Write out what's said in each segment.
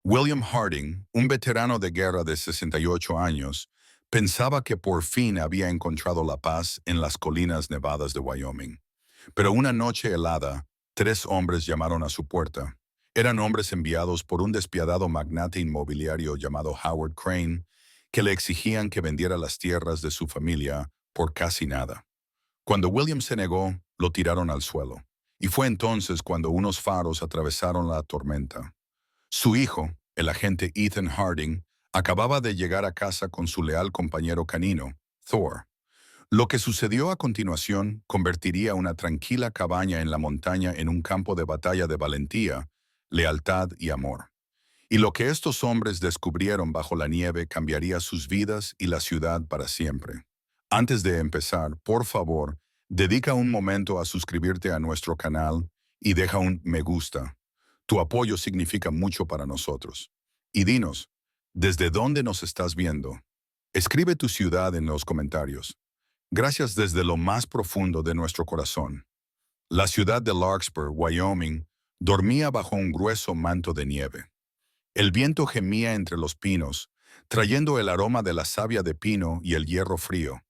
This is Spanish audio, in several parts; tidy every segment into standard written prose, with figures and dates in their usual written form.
William Harding, un veterano de guerra de 68 años, pensaba que por fin había encontrado la paz en las colinas nevadas de Wyoming. Pero una noche helada, tres hombres llamaron a su puerta. Eran hombres enviados por un despiadado magnate inmobiliario llamado Howard Crane, que le exigían que vendiera las tierras de su familia por casi nada. Cuando William se negó, lo tiraron al suelo. Y fue entonces cuando unos faros atravesaron la tormenta. Su hijo, el agente Ethan Harding, acababa de llegar a casa con su leal compañero canino, Thor. Lo que sucedió a continuación convertiría una tranquila cabaña en la montaña en un campo de batalla de valentía, lealtad y amor. Y lo que estos hombres descubrieron bajo la nieve cambiaría sus vidas y la ciudad para siempre. Antes de empezar, por favor, dedica un momento a suscribirte a nuestro canal y deja un me gusta. Tu apoyo significa mucho para nosotros. Y dinos, ¿desde dónde nos estás viendo? Escribe tu ciudad en los comentarios. Gracias desde lo más profundo de nuestro corazón. La ciudad de Larkspur, Wyoming, dormía bajo un grueso manto de nieve. El viento gemía entre los pinos, trayendo el aroma de la savia de pino y el hierro frío.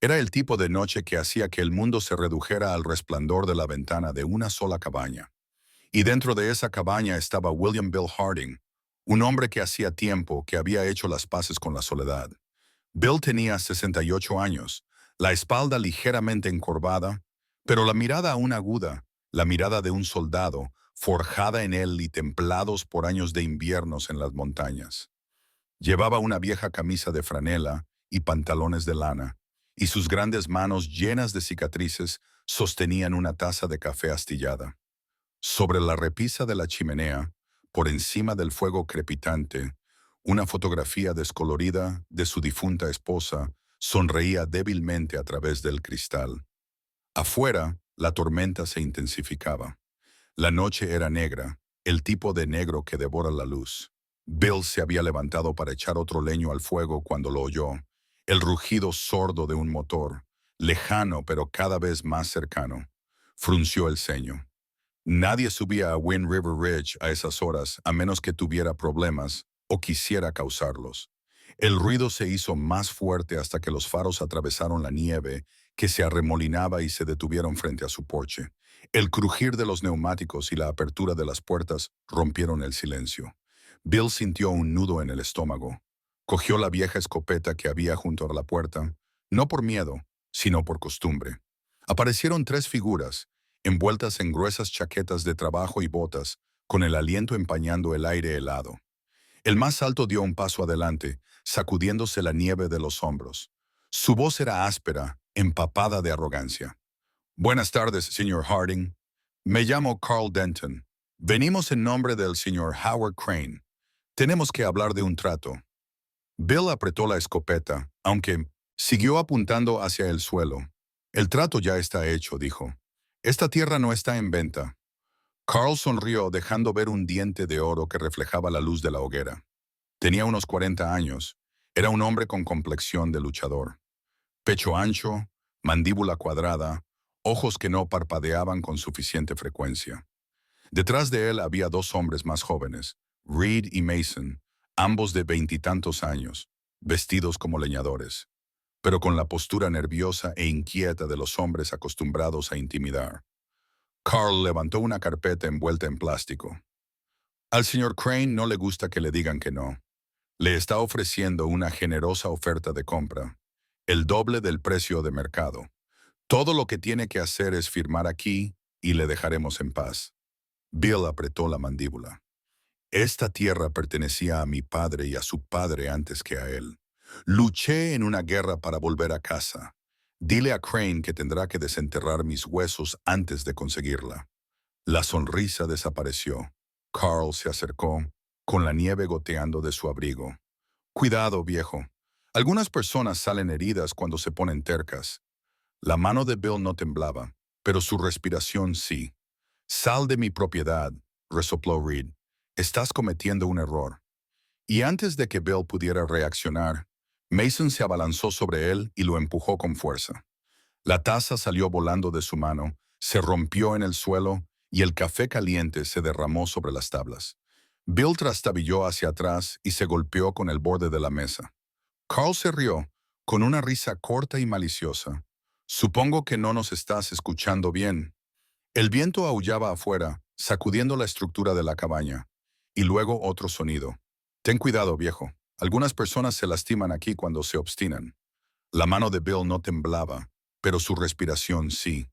Era el tipo de noche que hacía que el mundo se redujera al resplandor de la ventana de una sola cabaña. Y dentro de esa cabaña estaba William Bill Harding, un hombre que hacía tiempo que había hecho las paces con la soledad. Bill tenía 68 años, la espalda ligeramente encorvada, pero la mirada aún aguda, la mirada de un soldado, forjada en él y templados por años de inviernos en las montañas. Llevaba una vieja camisa de franela y pantalones de lana, y sus grandes manos llenas de cicatrices sostenían una taza de café astillada. Sobre la repisa de la chimenea, por encima del fuego crepitante, una fotografía descolorida de su difunta esposa sonreía débilmente a través del cristal. Afuera, la tormenta se intensificaba. La noche era negra, el tipo de negro que devora la luz. Bill se había levantado para echar otro leño al fuego cuando lo oyó, el rugido sordo de un motor, lejano pero cada vez más cercano. Frunció el ceño. Nadie subía a Wind River Ridge a esas horas a menos que tuviera problemas o quisiera causarlos. El ruido se hizo más fuerte hasta que los faros atravesaron la nieve que se arremolinaba y se detuvieron frente a su porche. El crujir de los neumáticos y la apertura de las puertas rompieron el silencio. Bill sintió un nudo en el estómago. Cogió la vieja escopeta que había junto a la puerta, no por miedo, sino por costumbre. Aparecieron tres figuras, envueltas en gruesas chaquetas de trabajo y botas, con el aliento empañando el aire helado. El más alto dio un paso adelante, sacudiéndose la nieve de los hombros. Su voz era áspera, empapada de arrogancia. Buenas tardes, señor Harding. Me llamo Carl Denton. Venimos en nombre del señor Howard Crane. Tenemos que hablar de un trato. Bill apretó la escopeta, aunque siguió apuntando hacia el suelo. El trato ya está hecho, dijo. Esta tierra no está en venta. Carl sonrió dejando ver un diente de oro que reflejaba la luz de la hoguera. Tenía unos 40 años. Era un hombre con complexión de luchador. Pecho ancho, mandíbula cuadrada, ojos que no parpadeaban con suficiente frecuencia. Detrás de él había dos hombres más jóvenes, Reed y Mason, ambos de veintitantos años, vestidos como leñadores, pero con la postura nerviosa e inquieta de los hombres acostumbrados a intimidar. Carl levantó una carpeta envuelta en plástico. Al señor Crane no le gusta que le digan que no. Le está ofreciendo una generosa oferta de compra, el doble del precio de mercado. Todo lo que tiene que hacer es firmar aquí y le dejaremos en paz. Bill apretó la mandíbula. Esta tierra pertenecía a mi padre y a su padre antes que a él. Luché en una guerra para volver a casa. Dile a Crane que tendrá que desenterrar mis huesos antes de conseguirla. La sonrisa desapareció. Carl se acercó, con la nieve goteando de su abrigo. Cuidado, viejo. Algunas personas salen heridas cuando se ponen tercas. La mano de Bill no temblaba, pero su respiración sí. Sal de mi propiedad, resopló Reed. Estás cometiendo un error. Y antes de que Bill pudiera reaccionar, Mason se abalanzó sobre él y lo empujó con fuerza. La taza salió volando de su mano, se rompió en el suelo y el café caliente se derramó sobre las tablas. Bill trastabilló hacia atrás y se golpeó con el borde de la mesa. Carl se rió, con una risa corta y maliciosa. Supongo que no nos estás escuchando bien. El viento aullaba afuera, sacudiendo la estructura de la cabaña. Y luego otro sonido. Ten cuidado, viejo. Algunas personas se lastiman aquí cuando se obstinan. La mano de Bill no temblaba, pero su respiración sí.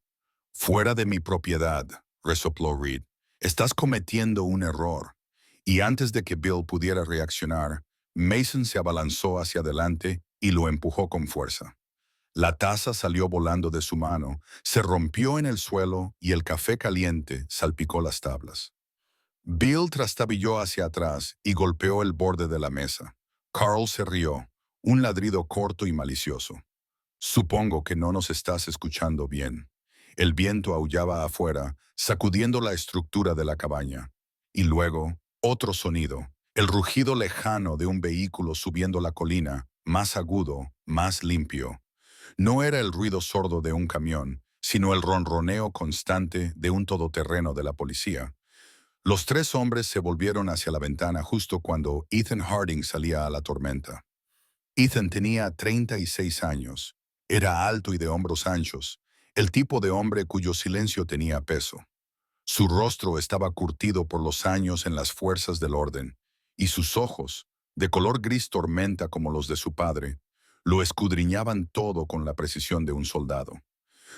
Fuera de mi propiedad, resopló Reed. Estás cometiendo un error. Y antes de que Bill pudiera reaccionar, Mason se abalanzó hacia adelante y lo empujó con fuerza. La taza salió volando de su mano, se rompió en el suelo y el café caliente salpicó las tablas. Bill trastabilló hacia atrás y golpeó el borde de la mesa. Carl se rió, un ladrido corto y malicioso. Supongo que no nos estás escuchando bien. El viento aullaba afuera, sacudiendo la estructura de la cabaña. Y luego, otro sonido, el rugido lejano de un vehículo subiendo la colina, más agudo, más limpio. No era el ruido sordo de un camión, sino el ronroneo constante de un todoterreno de la policía. Los tres hombres se volvieron hacia la ventana justo cuando Ethan Harding salía a la tormenta. Ethan tenía 36 años. Era alto y de hombros anchos, el tipo de hombre cuyo silencio tenía peso. Su rostro estaba curtido por los años en las fuerzas del orden, y sus ojos, de color gris tormenta como los de su padre, lo escudriñaban todo con la precisión de un soldado.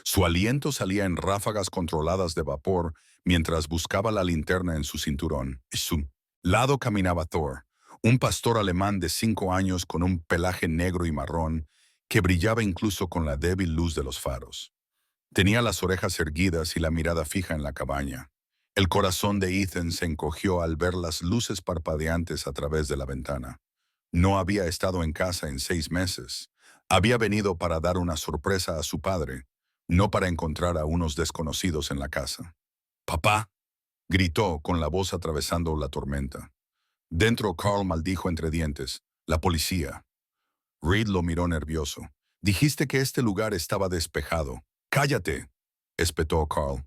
Su aliento salía en ráfagas controladas de vapor mientras buscaba la linterna en su cinturón. A su lado caminaba Thor, un pastor alemán de 5 años con un pelaje negro y marrón que brillaba incluso con la débil luz de los faros. Tenía las orejas erguidas y la mirada fija en la cabaña. El corazón de Ethan se encogió al ver las luces parpadeantes a través de la ventana. No había estado en casa en 6 meses. Había venido para dar una sorpresa a su padre, no para encontrar a unos desconocidos en la casa. «¡Papá!», gritó con la voz atravesando la tormenta. Dentro Carl maldijo entre dientes. «La policía». Reed lo miró nervioso. «Dijiste que este lugar estaba despejado». «¡Cállate!», espetó Carl.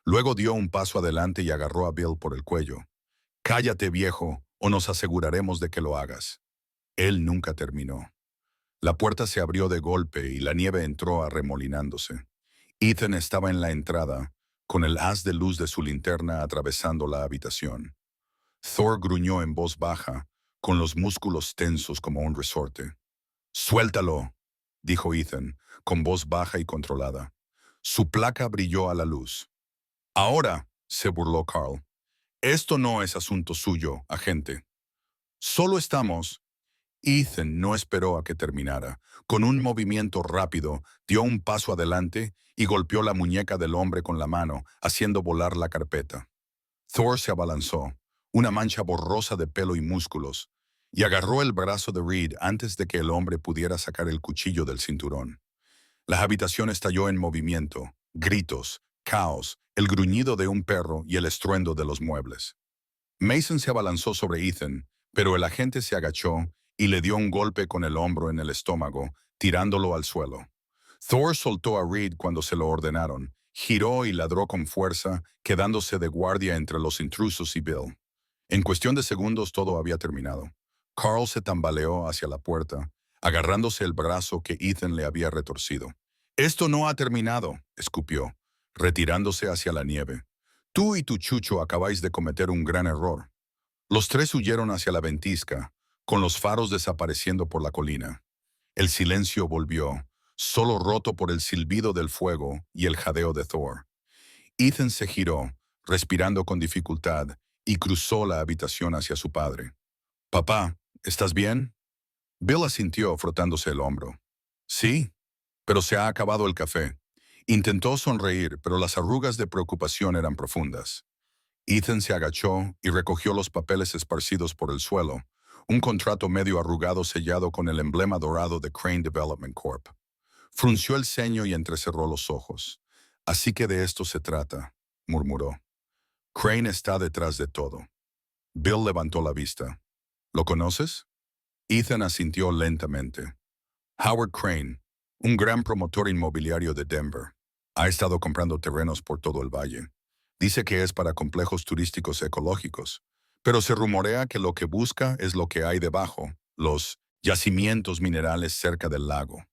Luego dio un paso adelante y agarró a Bill por el cuello. «Cállate, viejo, o nos aseguraremos de que lo hagas». Él nunca terminó. La puerta se abrió de golpe y la nieve entró arremolinándose. Ethan estaba en la entrada, con el haz de luz de su linterna atravesando la habitación. Thor gruñó en voz baja, con los músculos tensos como un resorte. «Suéltalo», dijo Ethan, con voz baja y controlada. Su placa brilló a la luz. «Ahora», se burló Carl. «Esto no es asunto suyo, agente. Solo estamos...». Ethan no esperó a que terminara. Con un movimiento rápido, dio un paso adelante y golpeó la muñeca del hombre con la mano, haciendo volar la carpeta. Thor se abalanzó, una mancha borrosa de pelo y músculos, y agarró el brazo de Reed antes de que el hombre pudiera sacar el cuchillo del cinturón. La habitación estalló en movimiento, gritos, caos, el gruñido de un perro y el estruendo de los muebles. Mason se abalanzó sobre Ethan, pero el agente se agachó y le dio un golpe con el hombro en el estómago, tirándolo al suelo. Thor soltó a Reed cuando se lo ordenaron, giró y ladró con fuerza, quedándose de guardia entre los intrusos y Bill. En cuestión de segundos todo había terminado. Carl se tambaleó hacia la puerta, agarrándose el brazo que Ethan le había retorcido. «Esto no ha terminado», escupió, retirándose hacia la nieve. «Tú y tu chucho acabáis de cometer un gran error». Los tres huyeron hacia la ventisca, con los faros desapareciendo por la colina. El silencio volvió, solo roto por el silbido del fuego y el jadeo de Thor. Ethan se giró, respirando con dificultad, y cruzó la habitación hacia su padre. «Papá, ¿estás bien?». Bill asintió frotándose el hombro. «Sí, pero se ha acabado el café». Intentó sonreír, pero las arrugas de preocupación eran profundas. Ethan se agachó y recogió los papeles esparcidos por el suelo, un contrato medio arrugado sellado con el emblema dorado de Crane Development Corp. Frunció el ceño y entrecerró los ojos. «Así que de esto se trata», murmuró. «Crane está detrás de todo». Bill levantó la vista. «¿Lo conoces?». Ethan asintió lentamente. «Howard Crane, un gran promotor inmobiliario de Denver. Ha estado comprando terrenos por todo el valle. Dice que es para complejos turísticos ecológicos, Pero se rumorea que lo que busca es lo que hay debajo, los yacimientos minerales cerca del lago.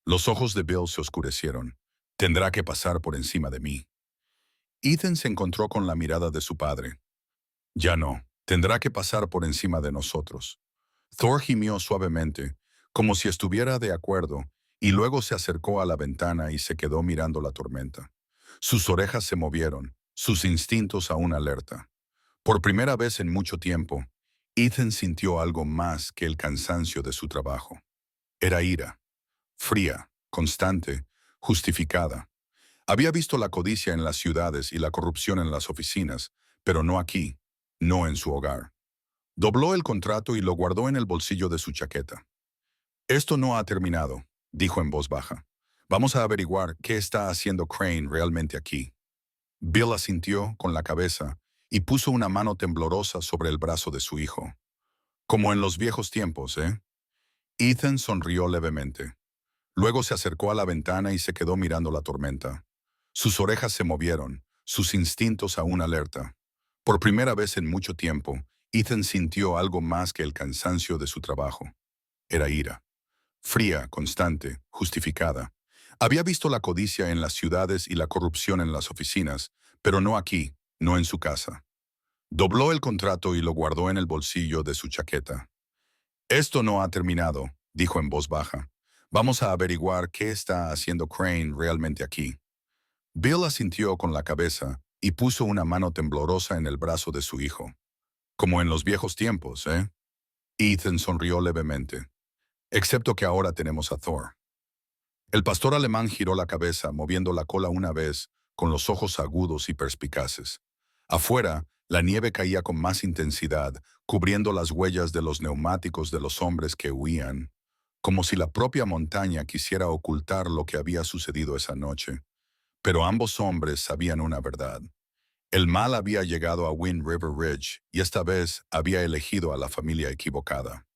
Los ojos de Bill se oscurecieron. Tendrá que pasar por encima de mí. Ethan se encontró con la mirada de su padre. Ya no, tendrá que pasar por encima de nosotros. Thor gimió suavemente, como si estuviera de acuerdo, y luego se acercó a la ventana y se quedó mirando la tormenta. Sus orejas se movieron, sus instintos aún alerta. Por primera vez en mucho tiempo, Ethan sintió algo más que el cansancio de su trabajo. Era ira, fría, constante, justificada. Había visto la codicia en las ciudades y la corrupción en las oficinas, pero no aquí, no en su hogar. Dobló el contrato y lo guardó en el bolsillo de su chaqueta. Esto no ha terminado, dijo en voz baja. Vamos a averiguar qué está haciendo Crane realmente aquí. Bill asintió con la cabeza y puso una mano temblorosa sobre el brazo de su hijo. Como en los viejos tiempos, ¿eh? Ethan sonrió levemente. Luego se acercó a la ventana y se quedó mirando la tormenta. Sus orejas se movieron, sus instintos aún alerta. Por primera vez en mucho tiempo, Ethan sintió algo más que el cansancio de su trabajo. Era ira. Fría, constante, justificada. Había visto la codicia en las ciudades y la corrupción en las oficinas, pero no aquí, no en su casa. Dobló el contrato y lo guardó en el bolsillo de su chaqueta. Esto no ha terminado, dijo en voz baja. Vamos a averiguar qué está haciendo Crane realmente aquí. Bill asintió con la cabeza y puso una mano temblorosa en el brazo de su hijo. Como en los viejos tiempos, ¿eh? Ethan sonrió levemente. Excepto que ahora tenemos a Thor. El pastor alemán giró la cabeza, moviendo la cola una vez, con los ojos agudos y perspicaces. Afuera, la nieve caía con más intensidad, cubriendo las huellas de los neumáticos de los hombres que huían, como si la propia montaña quisiera ocultar lo que había sucedido esa noche. Pero ambos hombres sabían una verdad. El mal había llegado a Wind River Ridge y esta vez había elegido a la familia equivocada.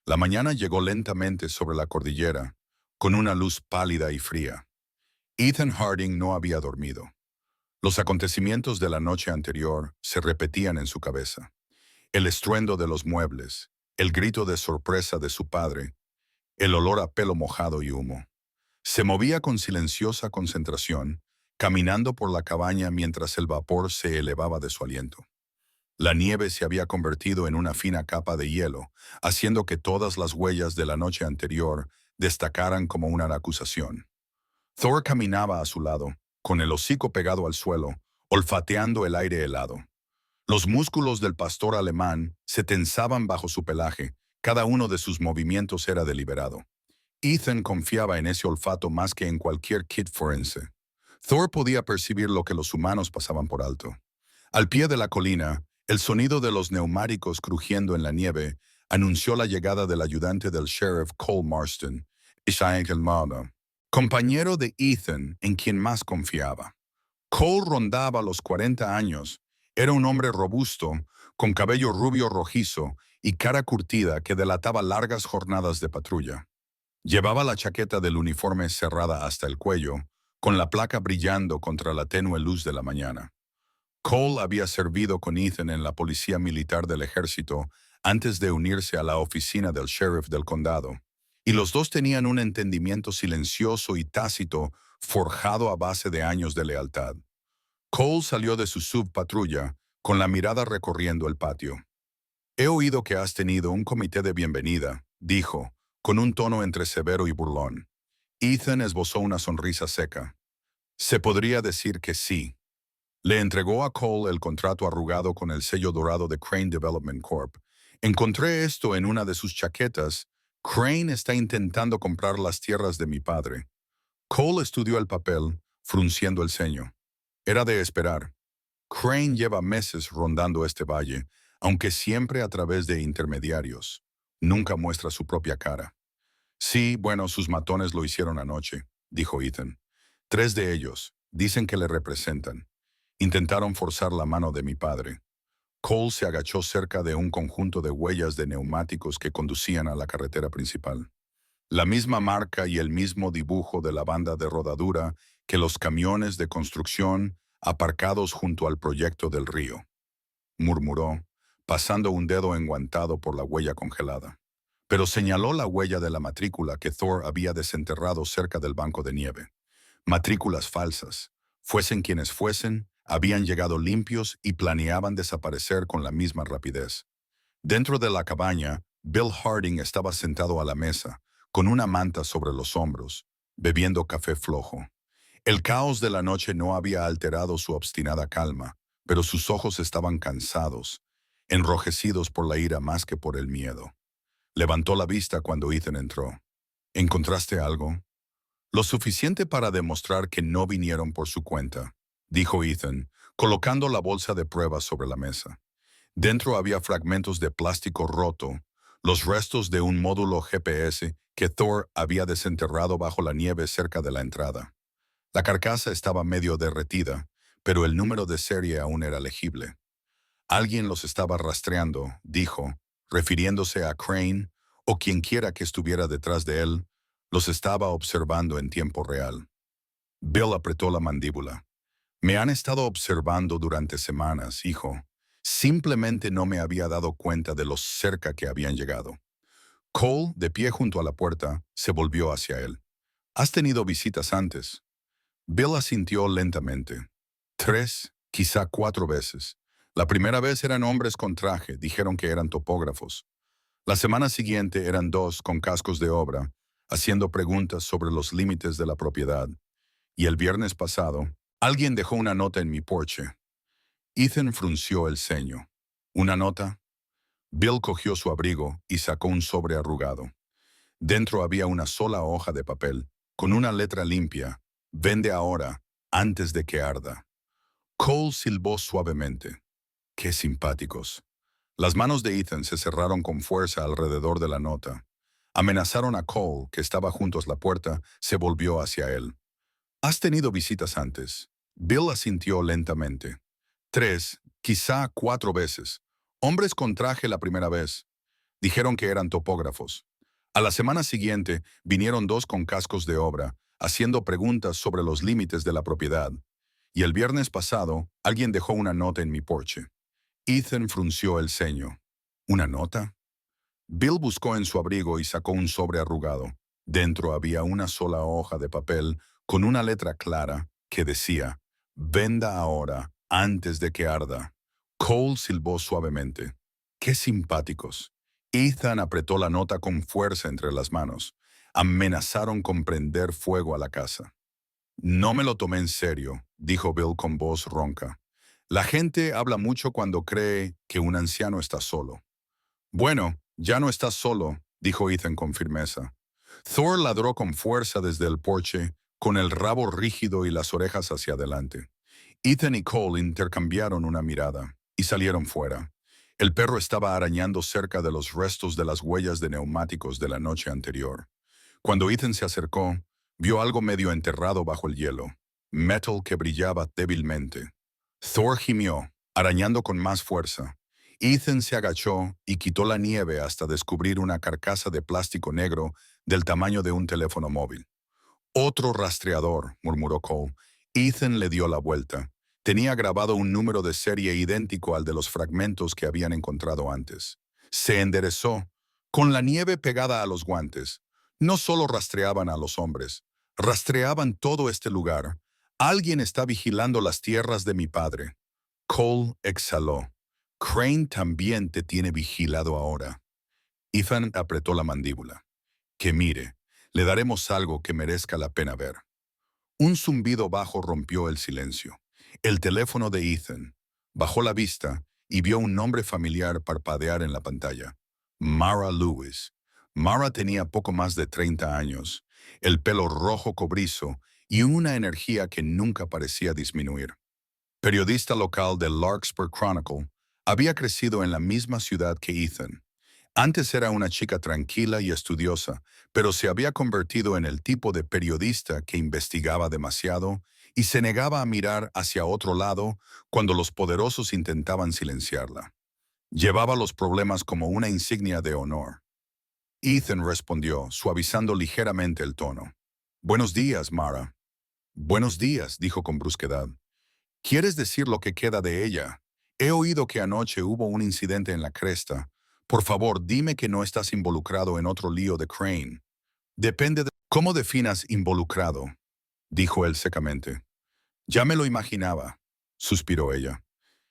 La mañana llegó lentamente sobre la cordillera, con una luz pálida y fría. Ethan Harding no había dormido. Los acontecimientos de la noche anterior se repetían en su cabeza. El estruendo de los muebles, el grito de sorpresa de su padre, el olor a pelo mojado y humo. Se movía con silenciosa concentración, caminando por la cabaña mientras el vapor se elevaba de su aliento. La nieve se había convertido en una fina capa de hielo, haciendo que todas las huellas de la noche anterior destacaran como una acusación. Thor caminaba a su lado, con el hocico pegado al suelo, olfateando el aire helado. Los músculos del pastor alemán se tensaban bajo su pelaje, cada uno de sus movimientos era deliberado. Ethan confiaba en ese olfato más que en cualquier kit forense. Thor podía percibir lo que los humanos pasaban por alto. Al pie de la colina, el sonido de los neumáticos crujiendo en la nieve anunció la llegada del ayudante del sheriff Cole Marston, Isaac Elmada, compañero de Ethan en quien más confiaba. Cole rondaba los 40 años. Era un hombre robusto, con cabello rubio rojizo y cara curtida que delataba largas jornadas de patrulla. Llevaba la chaqueta del uniforme cerrada hasta el cuello, con la placa brillando contra la tenue luz de la mañana. Cole había servido con Ethan en la policía militar del ejército antes de unirse a la oficina del sheriff del condado, y los dos tenían un entendimiento silencioso y tácito forjado a base de años de lealtad. Cole salió de su subpatrulla, con la mirada recorriendo el patio. He oído que has tenido un comité de bienvenida, dijo, con un tono entre severo y burlón. Ethan esbozó una sonrisa seca. Se podría decir que sí. Le entregó a Cole el contrato arrugado con el sello dorado de Crane Development Corp. Encontré esto en una de sus chaquetas. Crane está intentando comprar las tierras de mi padre. Cole estudió el papel, frunciendo el ceño. Era de esperar. Crane lleva meses rondando este valle, aunque siempre a través de intermediarios. Nunca muestra su propia cara. Sí, bueno, sus matones lo hicieron anoche, dijo Ethan. 3 de ellos, dicen que le representan. Intentaron forzar la mano de mi padre. Cole se agachó cerca de un conjunto de huellas de neumáticos que conducían a la carretera principal. La misma marca y el mismo dibujo de la banda de rodadura que los camiones de construcción aparcados junto al proyecto del río. Murmuró, pasando un dedo enguantado por la huella congelada. Pero señaló la huella de la matrícula que Thor había desenterrado cerca del banco de nieve. Matrículas falsas. Fuesen quienes fuesen, habían llegado limpios y planeaban desaparecer con la misma rapidez. Dentro de la cabaña, Bill Harding estaba sentado a la mesa, con una manta sobre los hombros, bebiendo café flojo. El caos de la noche no había alterado su obstinada calma, pero sus ojos estaban cansados, enrojecidos por la ira más que por el miedo. Levantó la vista cuando Ethan entró. ¿Encontraste algo? Lo suficiente para demostrar que no vinieron por su cuenta, dijo Ethan, colocando la bolsa de pruebas sobre la mesa. Dentro había fragmentos de plástico roto, los restos de un módulo GPS que Thor había desenterrado bajo la nieve cerca de la entrada. La carcasa estaba medio derretida, pero el número de serie aún era legible. Alguien los estaba rastreando, dijo, refiriéndose a Crane o quienquiera que estuviera detrás de él, los estaba observando en tiempo real. Bill apretó la mandíbula. Me han estado observando durante semanas, hijo. Simplemente no me había dado cuenta de lo cerca que habían llegado. Cole, de pie junto a la puerta, se volvió hacia él. ¿Has tenido visitas antes? Bill asintió lentamente. 3, quizá 4 veces. La primera vez eran hombres con traje, dijeron que eran topógrafos. La semana siguiente eran 2 con cascos de obra, haciendo preguntas sobre los límites de la propiedad. Y el viernes pasado, alguien dejó una nota en mi porche. Ethan frunció el ceño. ¿Una nota? Bill cogió su abrigo y sacó un sobre arrugado. Dentro había una sola hoja de papel, con una letra limpia. Vende ahora, antes de que arda. Cole silbó suavemente. Qué simpáticos. Las manos de Ethan se cerraron con fuerza alrededor de la nota. Amenazaron a Cole, que estaba junto a la puerta, se volvió hacia él. ¿Has tenido visitas antes? Bill asintió lentamente. 3, quizá 4 veces. Hombres con traje la primera vez. Dijeron que eran topógrafos. A la semana siguiente vinieron 2 con cascos de obra, haciendo preguntas sobre los límites de la propiedad. Y el viernes pasado, alguien dejó una nota en mi porche. Ethan frunció el ceño. ¿Una nota? Bill buscó en su abrigo y sacó un sobre arrugado. Dentro había una sola hoja de papel con una letra clara que decía, «Venda ahora, antes de que arda». Cole silbó suavemente. ¡Qué simpáticos! Ethan apretó la nota con fuerza entre las manos. Amenazaron con prender fuego a la casa. No me lo tomé en serio, dijo Bill con voz ronca. La gente habla mucho cuando cree que un anciano está solo. Bueno, ya no estás solo, dijo Ethan con firmeza. Thor ladró con fuerza desde el porche, con el rabo rígido y las orejas hacia adelante. Ethan y Cole intercambiaron una mirada y salieron fuera. El perro estaba arañando cerca de los restos de las huellas de neumáticos de la noche anterior. Cuando Ethan se acercó, vio algo medio enterrado bajo el hielo, metal que brillaba débilmente. Thor gimió, arañando con más fuerza. Ethan se agachó y quitó la nieve hasta descubrir una carcasa de plástico negro del tamaño de un teléfono móvil. «Otro rastreador», murmuró Cole. Ethan le dio la vuelta. Tenía grabado un número de serie idéntico al de los fragmentos que habían encontrado antes. Se enderezó, con la nieve pegada a los guantes. No solo rastreaban a los hombres, rastreaban todo este lugar. Alguien está vigilando las tierras de mi padre. Cole exhaló. Crane también te tiene vigilado ahora. Ethan apretó la mandíbula. Que mire, le daremos algo que merezca la pena ver. Un zumbido bajo rompió el silencio. El teléfono de Ethan. Bajó la vista y vio un nombre familiar parpadear en la pantalla. Mara Lewis. Mara tenía poco más de 30 años, el pelo rojo cobrizo y una energía que nunca parecía disminuir. Periodista local del Larkspur Chronicle, había crecido en la misma ciudad que Ethan. Antes era una chica tranquila y estudiosa, pero se había convertido en el tipo de periodista que investigaba demasiado y se negaba a mirar hacia otro lado cuando los poderosos intentaban silenciarla. Llevaba los problemas como una insignia de honor. Ethan respondió, suavizando ligeramente el tono. «Buenos días, Mara». «Buenos días», dijo con brusquedad. «¿Quieres decir lo que queda de ella?» He oído que anoche hubo un incidente en la cresta. Por favor, dime que no estás involucrado en otro lío de Crane. Depende de cómo definas involucrado, dijo él secamente. Ya me lo imaginaba, suspiró ella.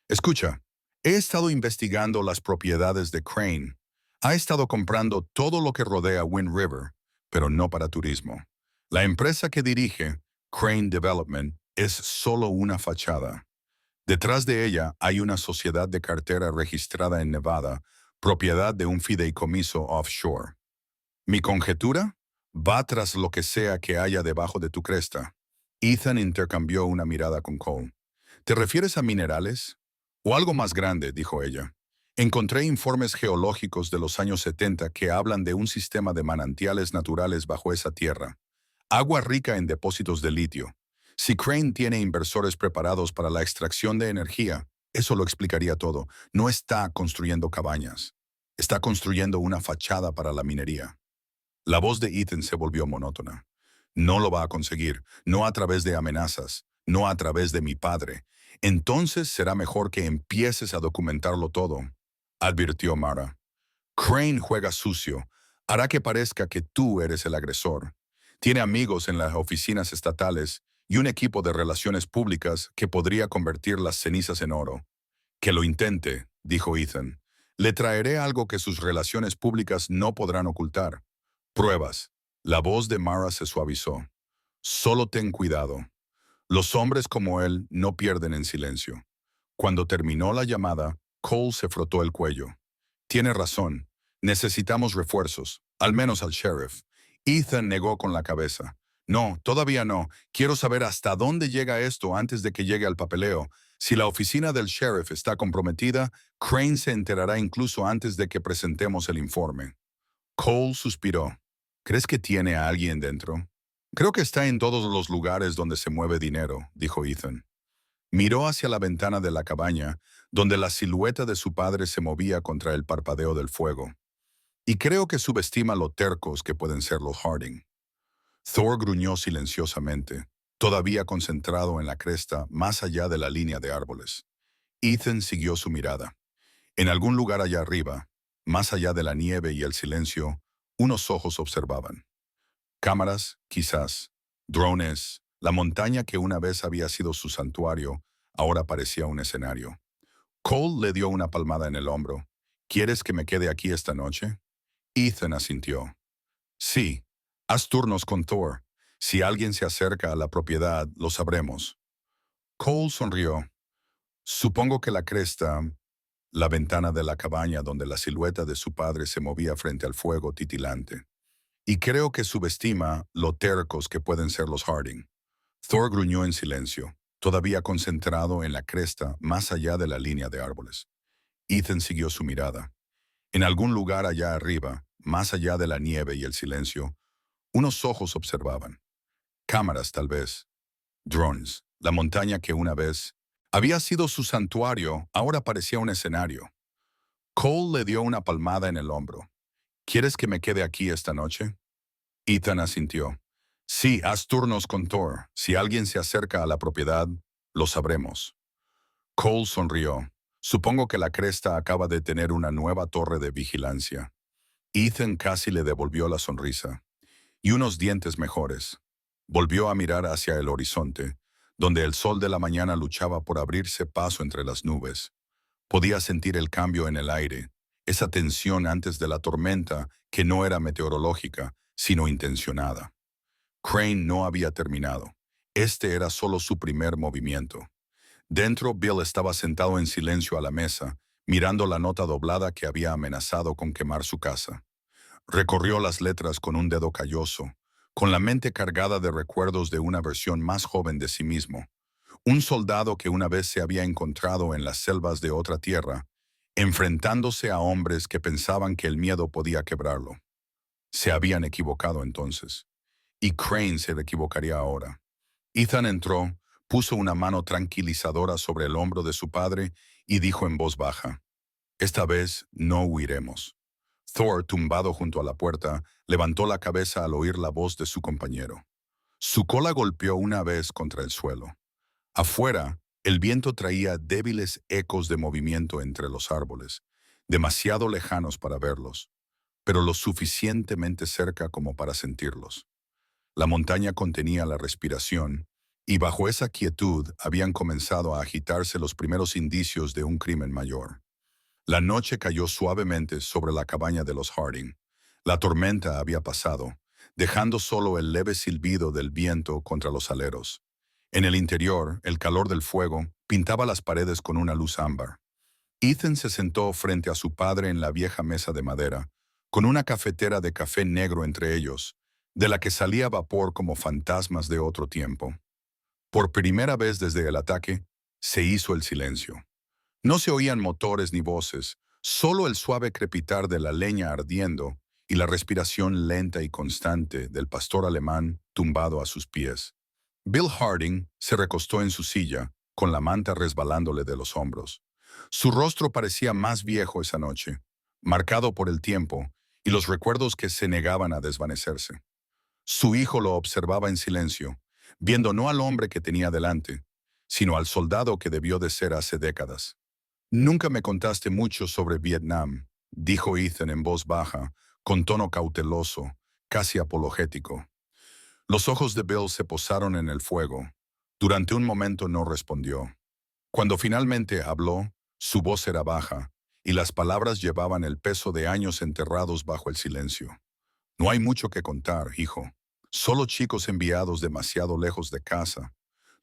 Escucha, he estado investigando las propiedades de Crane. Ha estado comprando todo lo que rodea Wind River, pero no para turismo. La empresa que dirige, Crane Development, es solo una fachada. Detrás de ella hay una sociedad de cartera registrada en Nevada, propiedad de un fideicomiso offshore. Mi conjetura va tras lo que sea que haya debajo de tu cresta. Ethan intercambió una mirada con Cole. ¿Te refieres a minerales? O algo más grande, dijo ella. Encontré informes geológicos de los años 70 que hablan de un sistema de manantiales naturales bajo esa tierra. Agua rica en depósitos de litio. Si Crane tiene inversores preparados para la extracción de energía, eso lo explicaría todo. No está construyendo cabañas. Está construyendo una fachada para la minería. La voz de Ethan se volvió monótona. No lo va a conseguir, no a través de amenazas, no a través de mi padre. Entonces será mejor que empieces a documentarlo todo, advirtió Mara. Crane juega sucio, hará que parezca que tú eres el agresor. Tiene amigos en las oficinas estatales y un equipo de relaciones públicas que podría convertir las cenizas en oro. Que lo intente, dijo Ethan. Le traeré algo que sus relaciones públicas no podrán ocultar. Pruebas. La voz de Mara se suavizó. Solo ten cuidado. Los hombres como él no pierden en silencio. Cuando terminó la llamada, Cole se frotó el cuello. Tiene razón. Necesitamos refuerzos, al menos al sheriff. Ethan negó con la cabeza. No, todavía no. Quiero saber hasta dónde llega esto antes de que llegue al papeleo. Si la oficina del sheriff está comprometida, Crane se enterará incluso antes de que presentemos el informe. Cole suspiró. ¿Crees que tiene a alguien dentro? Creo que está en todos los lugares donde se mueve dinero, dijo Ethan. Miró hacia la ventana de la cabaña, donde la silueta de su padre se movía contra el parpadeo del fuego. Y creo que subestima lo tercos que pueden ser los Harding. Thor gruñó silenciosamente, todavía concentrado en la cresta más allá de la línea de árboles. Ethan siguió su mirada. En algún lugar allá arriba, más allá de la nieve y el silencio, unos ojos observaban. Cámaras, quizás. Drones. La montaña que una vez había sido su santuario, ahora parecía un escenario. Cole le dio una palmada en el hombro. ¿Quieres que me quede aquí esta noche? Ethan asintió. Sí. Haz turnos con Thor. Si alguien se acerca a la propiedad, lo sabremos. Cole sonrió. Supongo que la cresta, la ventana de la cabaña donde la silueta de su padre se movía frente al fuego titilante. Y creo que subestima lo tercos que pueden ser los Harding. Thor gruñó en silencio, todavía concentrado en la cresta más allá de la línea de árboles. Ethan siguió su mirada. En algún lugar allá arriba, más allá de la nieve y el silencio, unos ojos observaban. Cámaras, tal vez. Drones. La montaña que una vez había sido su santuario, ahora parecía un escenario. Cole le dio una palmada en el hombro. ¿Quieres que me quede aquí esta noche? Ethan asintió. Sí, haz turnos con Thor. Si alguien se acerca a la propiedad, lo sabremos. Cole sonrió. Supongo que la cresta acaba de tener una nueva torre de vigilancia. Ethan casi le devolvió la sonrisa. Y unos dientes mejores. Volvió a mirar hacia el horizonte, donde el sol de la mañana luchaba por abrirse paso entre las nubes. Podía sentir el cambio en el aire, esa tensión antes de la tormenta que no era meteorológica, sino intencionada. Crane no había terminado. Este era solo su primer movimiento. Dentro, Bill estaba sentado en silencio a la mesa, mirando la nota doblada que había amenazado con quemar su casa. Recorrió las letras con un dedo calloso, con la mente cargada de recuerdos de una versión más joven de sí mismo. Un soldado que una vez se había encontrado en las selvas de otra tierra, enfrentándose a hombres que pensaban que el miedo podía quebrarlo. Se habían equivocado entonces. Y Crane se equivocaría ahora. Ethan entró, puso una mano tranquilizadora sobre el hombro de su padre y dijo en voz baja, «Esta vez no huiremos». Thor, tumbado junto a la puerta, levantó la cabeza al oír la voz de su compañero. Su cola golpeó una vez contra el suelo. Afuera, El viento traía débiles ecos de movimiento entre los árboles, demasiado lejanos para verlos, pero lo suficientemente cerca como para sentirlos. La montaña contenía la respiración, y bajo esa quietud habían comenzado a agitarse los primeros indicios de un crimen mayor. La noche cayó suavemente sobre la cabaña de los Harding. La tormenta había pasado, dejando solo el leve silbido del viento contra los aleros. En el interior, el calor del fuego pintaba las paredes con una luz ámbar. Ethan se sentó frente a su padre en la vieja mesa de madera, con una cafetera de café negro entre ellos, de la que salía vapor como fantasmas de otro tiempo. Por primera vez desde el ataque, se hizo el silencio. No se oían motores ni voces, solo el suave crepitar de la leña ardiendo y la respiración lenta y constante del pastor alemán tumbado a sus pies. Bill Harding se recostó en su silla, con la manta resbalándole de los hombros. Su rostro parecía más viejo esa noche, marcado por el tiempo y los recuerdos que se negaban a desvanecerse. Su hijo lo observaba en silencio, viendo no al hombre que tenía delante, sino al soldado que debió de ser hace décadas. Nunca me contaste mucho sobre Vietnam, dijo Ethan en voz baja, con tono cauteloso, casi apologético. Los ojos de Bill se posaron en el fuego. Durante un momento no respondió. Cuando finalmente habló, su voz era baja, y las palabras llevaban el peso de años enterrados bajo el silencio. No hay mucho que contar, hijo. Solo chicos enviados demasiado lejos de casa,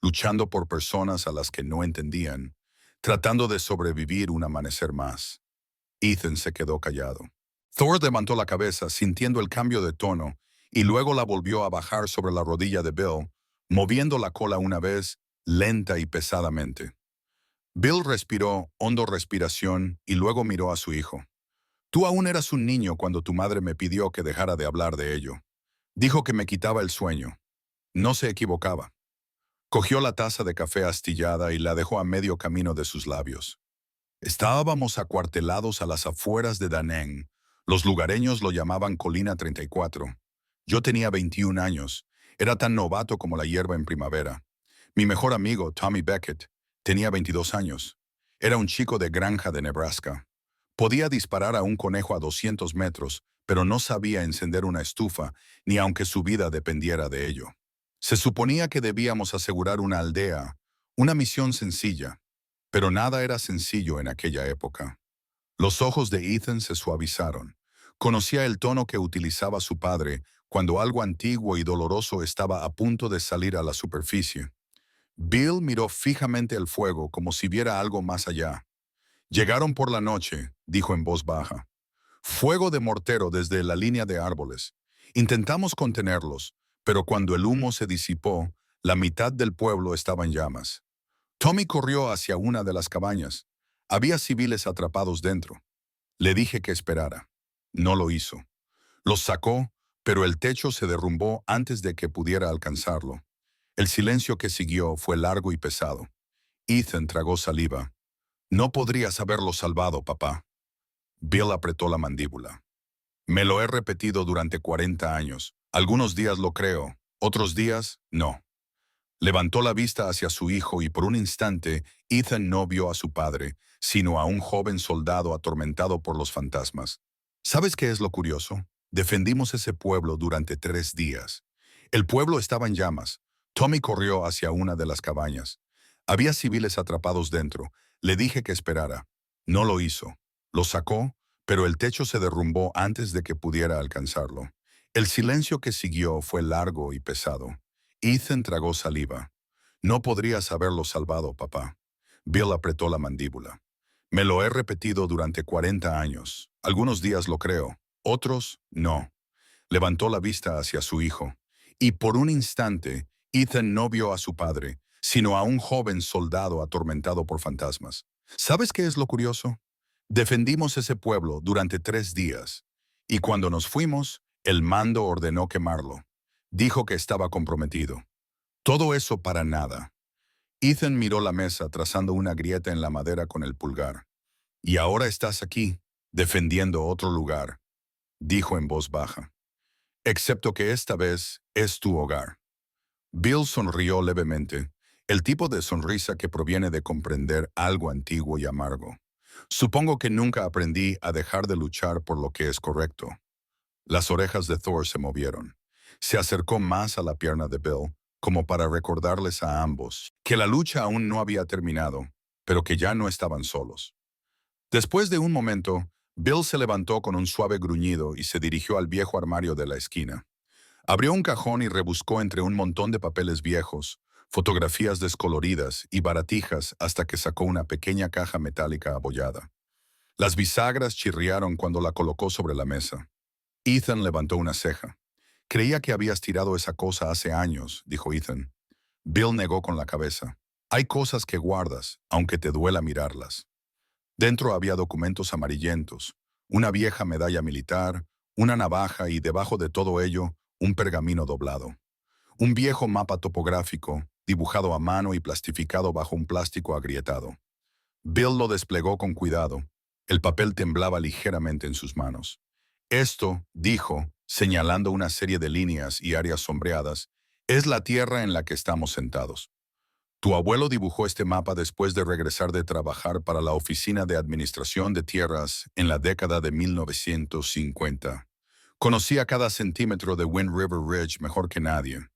luchando por personas a las que no entendían, tratando de sobrevivir un amanecer más. Ethan se quedó callado. Thor levantó la cabeza sintiendo el cambio de tono y luego la volvió a bajar sobre la rodilla de Bill, moviendo la cola una vez, lenta y pesadamente. Bill respiró hondo respiración y luego miró a su hijo. Tú aún eras un niño cuando tu madre me pidió que dejara de hablar de ello. Dijo que me quitaba el sueño. No se equivocaba. Cogió la taza de café astillada y la dejó a medio camino de sus labios. Estábamos acuartelados a las afueras de Da Nang. Los lugareños lo llamaban Colina 34. Yo tenía 21 años. Era tan novato como la hierba en primavera. Mi mejor amigo, Tommy Beckett, tenía 22 años. Era un chico de granja de Nebraska. Podía disparar a un conejo a 200 metros, pero no sabía encender una estufa, ni aunque su vida dependiera de ello. Se suponía que debíamos asegurar una aldea, una misión sencilla, pero nada era sencillo en aquella época. Los ojos de Ethan se suavizaron. Conocía el tono que utilizaba su padre cuando algo antiguo y doloroso estaba a punto de salir a la superficie. Bill miró fijamente el fuego como si viera algo más allá. Llegaron por la noche, dijo en voz baja. Fuego de mortero desde la línea de árboles. Intentamos contenerlos, pero cuando el humo se disipó, la mitad del pueblo estaba en llamas. Tommy corrió hacia una de las cabañas. Había civiles atrapados dentro. Le dije que esperara. No lo hizo. Los sacó, pero el techo se derrumbó antes de que pudiera alcanzarlo. El silencio que siguió fue largo y pesado. Ethan tragó saliva. No podrías haberlo salvado, papá. Bill apretó la mandíbula. Me lo he repetido durante 40 años. Algunos días lo creo, otros días no. Levantó la vista hacia su hijo y por un instante Ethan no vio a su padre, sino a un joven soldado atormentado por los fantasmas. ¿Sabes qué es lo curioso? Defendimos ese pueblo durante 3 días. El pueblo estaba en llamas. Tommy corrió hacia una de las cabañas. Había civiles atrapados dentro. Le dije que esperara. No lo hizo. Lo sacó, pero el techo se derrumbó antes de que pudiera alcanzarlo. El silencio que siguió fue largo y pesado. Ethan tragó saliva. No podrías haberlo salvado, papá. Bill apretó la mandíbula. Me lo he repetido durante 40 años. Algunos días lo creo, otros no. Levantó la vista hacia su hijo. Y por un instante, Ethan no vio a su padre, sino a un joven soldado atormentado por fantasmas. ¿Sabes qué es lo curioso? Defendimos ese pueblo durante 3 días. Y cuando nos fuimos, el mando ordenó quemarlo. Dijo que estaba comprometido. Todo eso para nada. Ethan miró la mesa trazando una grieta en la madera con el pulgar. Y ahora estás aquí, defendiendo otro lugar, dijo en voz baja. Excepto que esta vez es tu hogar. Bill sonrió levemente, El tipo de sonrisa que proviene de comprender algo antiguo y amargo. Supongo que nunca aprendí a dejar de luchar por lo que es correcto. Las orejas de Thor se movieron. Se acercó más a la pierna de Bill, como para recordarles a ambos que la lucha aún no había terminado, pero que ya no estaban solos. Después de un momento, Bill se levantó con un suave gruñido y se dirigió al viejo armario de la esquina. Abrió un cajón y rebuscó entre un montón de papeles viejos, fotografías descoloridas y baratijas hasta que sacó una pequeña caja metálica abollada. Las bisagras chirriaron cuando la colocó sobre la mesa. Ethan levantó una ceja. Creía que habías tirado esa cosa hace años, dijo Ethan. Bill negó con la cabeza. Hay cosas que guardas, aunque te duela mirarlas. Dentro había documentos amarillentos, una vieja medalla militar, una navaja y debajo de todo ello, un pergamino doblado. Un viejo mapa topográfico, dibujado a mano y plastificado bajo un plástico agrietado. Bill lo desplegó con cuidado. El papel temblaba ligeramente en sus manos. Esto, dijo, señalando una serie de líneas y áreas sombreadas, es la tierra en la que estamos sentados. Tu abuelo dibujó este mapa después de regresar de trabajar para la Oficina de Administración de Tierras en la década de 1950. Conocía cada centímetro de Wind River Ridge mejor que nadie.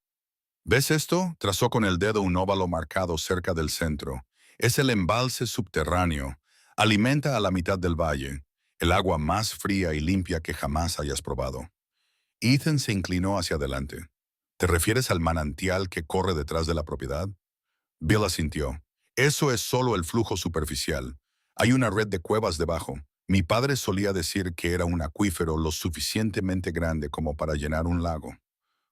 ¿Ves esto? Trazó con el dedo un óvalo marcado cerca del centro. Es el embalse subterráneo. Alimenta a la mitad del valle, el agua más fría y limpia que jamás hayas probado. Ethan se inclinó hacia adelante. ¿Te refieres al manantial que corre detrás de la propiedad? Bill asintió. Eso es solo el flujo superficial. Hay una red de cuevas debajo. Mi padre solía decir que era un acuífero lo suficientemente grande como para llenar un lago.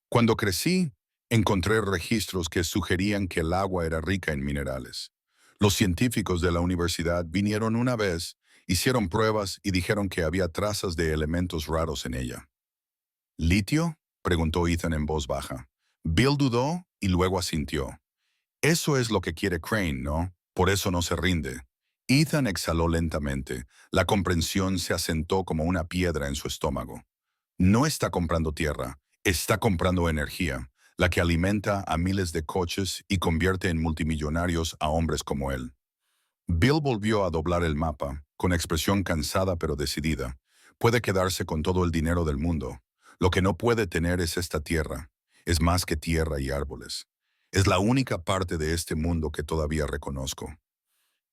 Cuando crecí, encontré registros que sugerían que el agua era rica en minerales. Los científicos de la universidad vinieron una vez, hicieron pruebas y dijeron que había trazas de elementos raros en ella. ¿Litio? Preguntó Ethan en voz baja. Bill dudó y luego asintió. Eso es lo que quiere Crane, ¿no? Por eso no se rinde. Ethan exhaló lentamente. La comprensión se asentó como una piedra en su estómago. No está comprando tierra, está comprando energía, la que alimenta a miles de coches y convierte en multimillonarios a hombres como él. Bill volvió a doblar el mapa, con expresión cansada pero decidida. Puede quedarse con todo el dinero del mundo. Lo que no puede tener es esta tierra. Es más que tierra y árboles. Es la única parte de este mundo que todavía reconozco.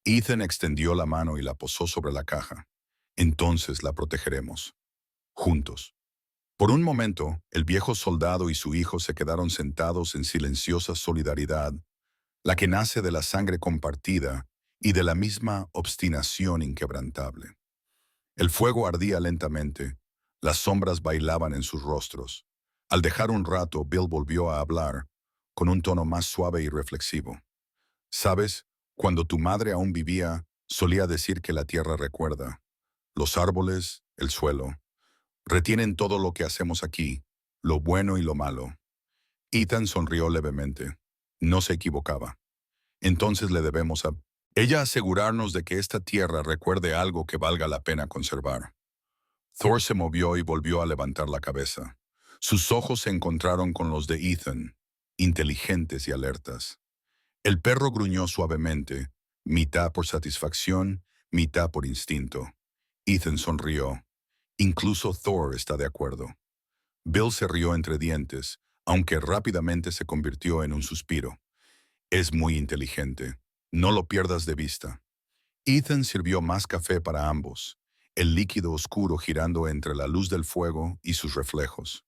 Ethan extendió la mano y la posó sobre la caja. Entonces la protegeremos. Juntos. Por un momento, el viejo soldado y su hijo se quedaron sentados en silenciosa solidaridad, la que nace de la sangre compartida y de la misma obstinación inquebrantable. El fuego ardía lentamente, las sombras bailaban en sus rostros. Al dejar un rato, Bill volvió a hablar, con un tono más suave y reflexivo. ¿Sabes? Cuando tu madre aún vivía, solía decir que la tierra recuerda. Los árboles, el suelo, retienen todo lo que hacemos aquí, lo bueno y lo malo. Ethan sonrió levemente. No se equivocaba. Entonces le debemos a ella asegurarnos de que esta tierra recuerde algo que valga la pena conservar. Thor se movió y volvió a levantar la cabeza. Sus ojos se encontraron con los de Ethan, inteligentes y alertas. El perro gruñó suavemente, mitad por satisfacción, mitad por instinto. Ethan sonrió. Incluso Thor está de acuerdo. Bill se rió entre dientes, aunque rápidamente se convirtió en un suspiro. Es muy inteligente. No lo pierdas de vista. Ethan sirvió más café para ambos, el líquido oscuro girando entre la luz del fuego y sus reflejos.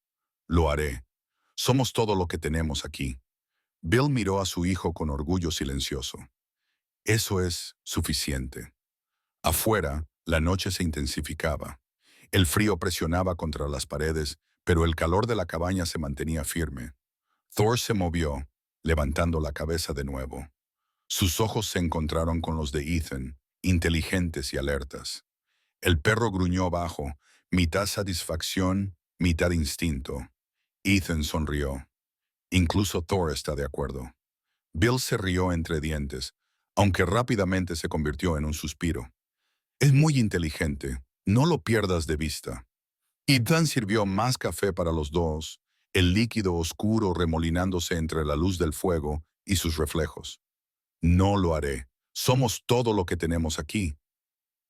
Lo haré. Somos todo lo que tenemos aquí. Bill miró a su hijo con orgullo silencioso. Eso es suficiente. Afuera, la noche se intensificaba. El frío presionaba contra las paredes, pero el calor de la cabaña se mantenía firme. Thor se movió, levantando la cabeza de nuevo. Sus ojos se encontraron con los de Ethan, inteligentes y alertas. El perro gruñó bajo, mitad satisfacción, mitad instinto. Ethan sonrió. Incluso Thor está de acuerdo. Bill se rió entre dientes, aunque rápidamente se convirtió en un suspiro. Es muy inteligente, no lo pierdas de vista. Ethan sirvió más café para los dos, el líquido oscuro remolinándose entre la luz del fuego y sus reflejos. No lo haré. Somos todo lo que tenemos aquí.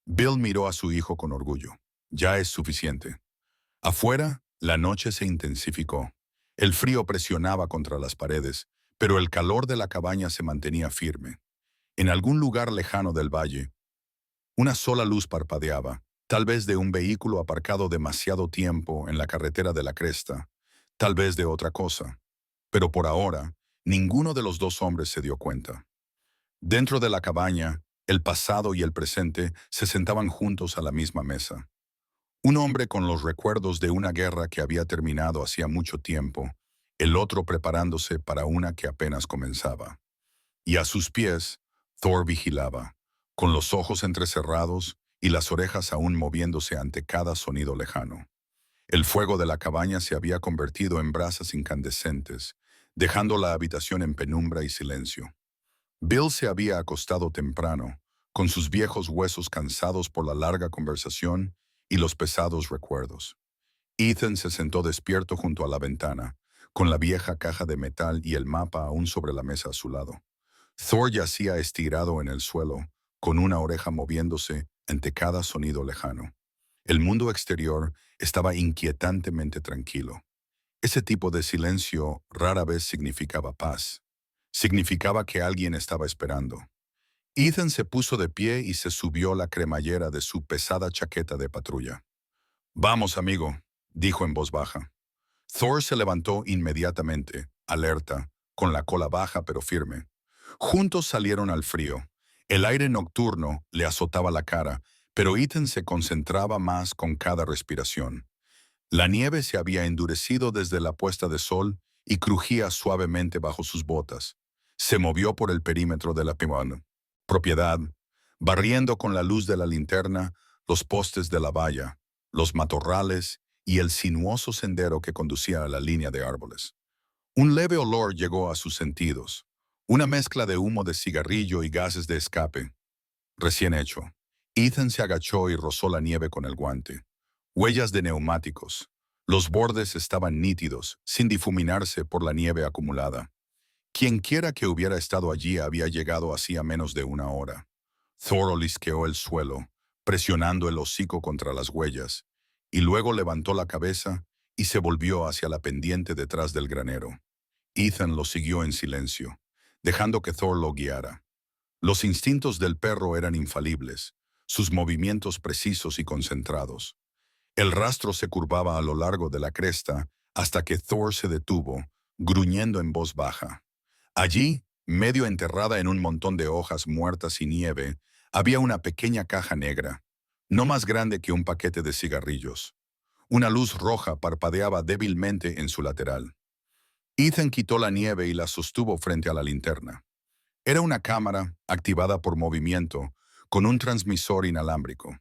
Bill miró a su hijo con orgullo. Ya es suficiente. Afuera, la noche se intensificó. El frío presionaba contra las paredes, pero el calor de la cabaña se mantenía firme. En algún lugar lejano del valle, una sola luz parpadeaba, tal vez de un vehículo aparcado demasiado tiempo en la carretera de la cresta, tal vez de otra cosa. Pero por ahora, ninguno de los dos hombres se dio cuenta. Dentro de la cabaña, el pasado y el presente se sentaban juntos a la misma mesa. Un hombre con los recuerdos de una guerra que había terminado hacía mucho tiempo, el otro preparándose para una que apenas comenzaba. Y a sus pies, Thor vigilaba, con los ojos entrecerrados y las orejas aún moviéndose ante cada sonido lejano. El fuego de la cabaña se había convertido en brasas incandescentes, dejando la habitación en penumbra y silencio. Bill se había acostado temprano, con sus viejos huesos cansados por la larga conversación y los pesados recuerdos. Ethan se sentó despierto junto a la ventana, con la vieja caja de metal y el mapa aún sobre la mesa a su lado. Thor yacía estirado en el suelo, con una oreja moviéndose ante cada sonido lejano. El mundo exterior estaba inquietantemente tranquilo. Ese tipo de silencio rara vez significaba paz. Significaba que alguien estaba esperando. Ethan se puso de pie y se subió la cremallera de su pesada chaqueta de patrulla. «Vamos, amigo», dijo en voz baja. Thor se levantó inmediatamente, alerta, con la cola baja pero firme. Juntos salieron al frío. El aire nocturno le azotaba la cara, pero Ethan se concentraba más con cada respiración. La nieve se había endurecido desde la puesta de sol y crujía suavemente bajo sus botas. Se movió por el perímetro de la propiedad, barriendo con la luz de la linterna los postes de la valla, los matorrales y el sinuoso sendero que conducía a la línea de árboles. Un leve olor llegó a sus sentidos, una mezcla de humo de cigarrillo y gases de escape. Recién hecho, Ethan se agachó y rozó la nieve con el guante. Huellas de neumáticos. Los bordes estaban nítidos, sin difuminarse por la nieve acumulada. Quienquiera que hubiera estado allí había llegado hacía menos de una hora. Thor olisqueó el suelo, presionando el hocico contra las huellas, y luego levantó la cabeza y se volvió hacia la pendiente detrás del granero. Ethan lo siguió en silencio, dejando que Thor lo guiara. Los instintos del perro eran infalibles, sus movimientos precisos y concentrados. El rastro se curvaba a lo largo de la cresta hasta que Thor se detuvo, gruñendo en voz baja. Allí, medio enterrada en un montón de hojas muertas y nieve, había una pequeña caja negra, no más grande que un paquete de cigarrillos. Una luz roja parpadeaba débilmente en su lateral. Ethan quitó la nieve y la sostuvo frente a la linterna. Era una cámara, activada por movimiento, con un transmisor inalámbrico.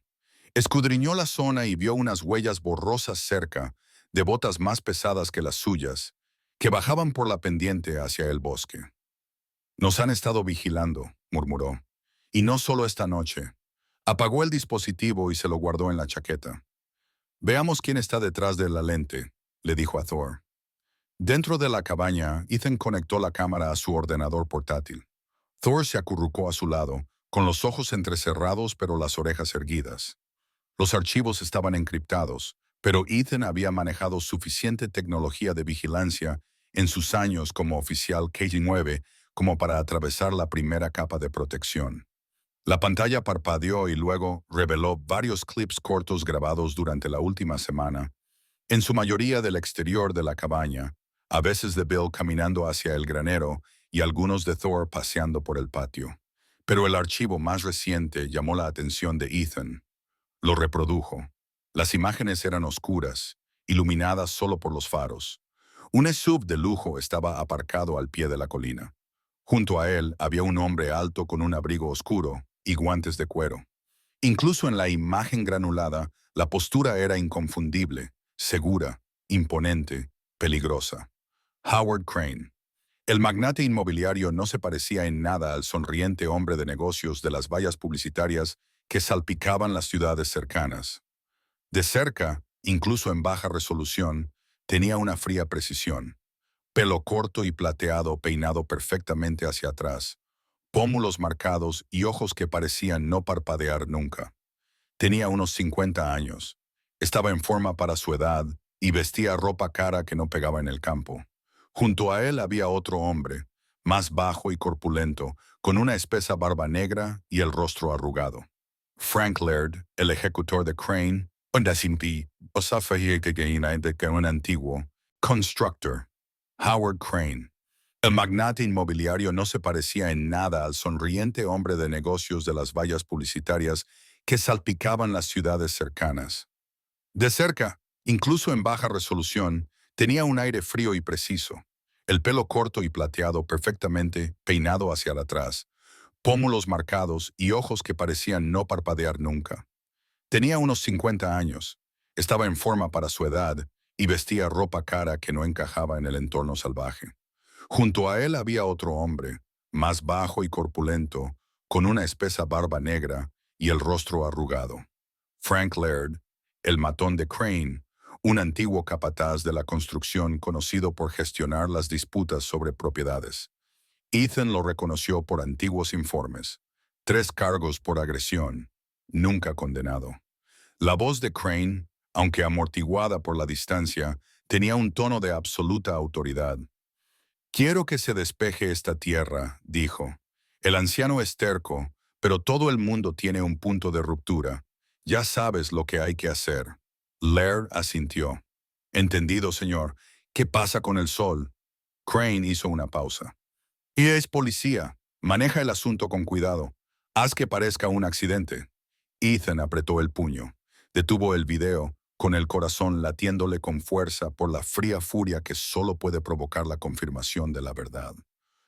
Escudriñó la zona y vio unas huellas borrosas cerca, de botas más pesadas que las suyas, que bajaban por la pendiente hacia el bosque. «Nos han estado vigilando», murmuró. «Y no solo esta noche». Apagó el dispositivo y se lo guardó en la chaqueta. «Veamos quién está detrás de la lente», le dijo a Thor. Dentro de la cabaña, Ethan conectó la cámara a su ordenador portátil. Thor se acurrucó a su lado, con los ojos entrecerrados pero las orejas erguidas. Los archivos estaban encriptados, pero Ethan había manejado suficiente tecnología de vigilancia en sus años como oficial KG-9 como para atravesar la primera capa de protección. La pantalla parpadeó y luego reveló varios clips cortos grabados durante la última semana, en su mayoría del exterior de la cabaña, a veces de Bill caminando hacia el granero y algunos de Thor paseando por el patio. Pero el archivo más reciente llamó la atención de Ethan. Lo reprodujo. Las imágenes eran oscuras, iluminadas solo por los faros. Un SUV de lujo estaba aparcado al pie de la colina. Junto a él había un hombre alto con un abrigo oscuro y guantes de cuero. Incluso en la imagen granulada, la postura era inconfundible, segura, imponente, peligrosa. Howard Crane. El magnate inmobiliario no se parecía en nada al sonriente hombre de negocios de las vallas publicitarias que salpicaban las ciudades cercanas. De cerca, incluso en baja resolución, tenía una fría precisión. Pelo corto y plateado peinado perfectamente hacia atrás, pómulos marcados y ojos que parecían no parpadear nunca. Tenía unos 50 años. Estaba en forma para su edad y vestía ropa cara que no pegaba en el campo. Junto a él había otro hombre, más bajo y corpulento, con una espesa barba negra y el rostro arrugado. Frank Laird, el ejecutor de Crane, un antiguo constructor. Howard Crane. El magnate inmobiliario no se parecía en nada al sonriente hombre de negocios de las vallas publicitarias que salpicaban las ciudades cercanas. De cerca, incluso en baja resolución, tenía un aire frío y preciso. El pelo corto y plateado perfectamente peinado hacia atrás, pómulos marcados y ojos que parecían no parpadear nunca. Tenía unos 50 años, estaba en forma para su edad y vestía ropa cara que no encajaba en el entorno salvaje. Junto a él había otro hombre, más bajo y corpulento, con una espesa barba negra y el rostro arrugado. Frank Laird, el matón de Crane, un antiguo capataz de la construcción conocido por gestionar las disputas sobre propiedades. Ethan lo reconoció por antiguos informes. 3 cargos por agresión, nunca condenado. La voz de Crane, aunque amortiguada por la distancia, tenía un tono de absoluta autoridad. «Quiero que se despeje esta tierra», dijo. «El anciano es terco, pero todo el mundo tiene un punto de ruptura. Ya sabes lo que hay que hacer». Laird asintió. «Entendido, señor. ¿Qué pasa con el sol?» Crane hizo una pausa. «Y es policía. Maneja el asunto con cuidado. Haz que parezca un accidente». Ethan apretó el puño. Detuvo el video, con el corazón latiéndole con fuerza por la fría furia que solo puede provocar la confirmación de la verdad.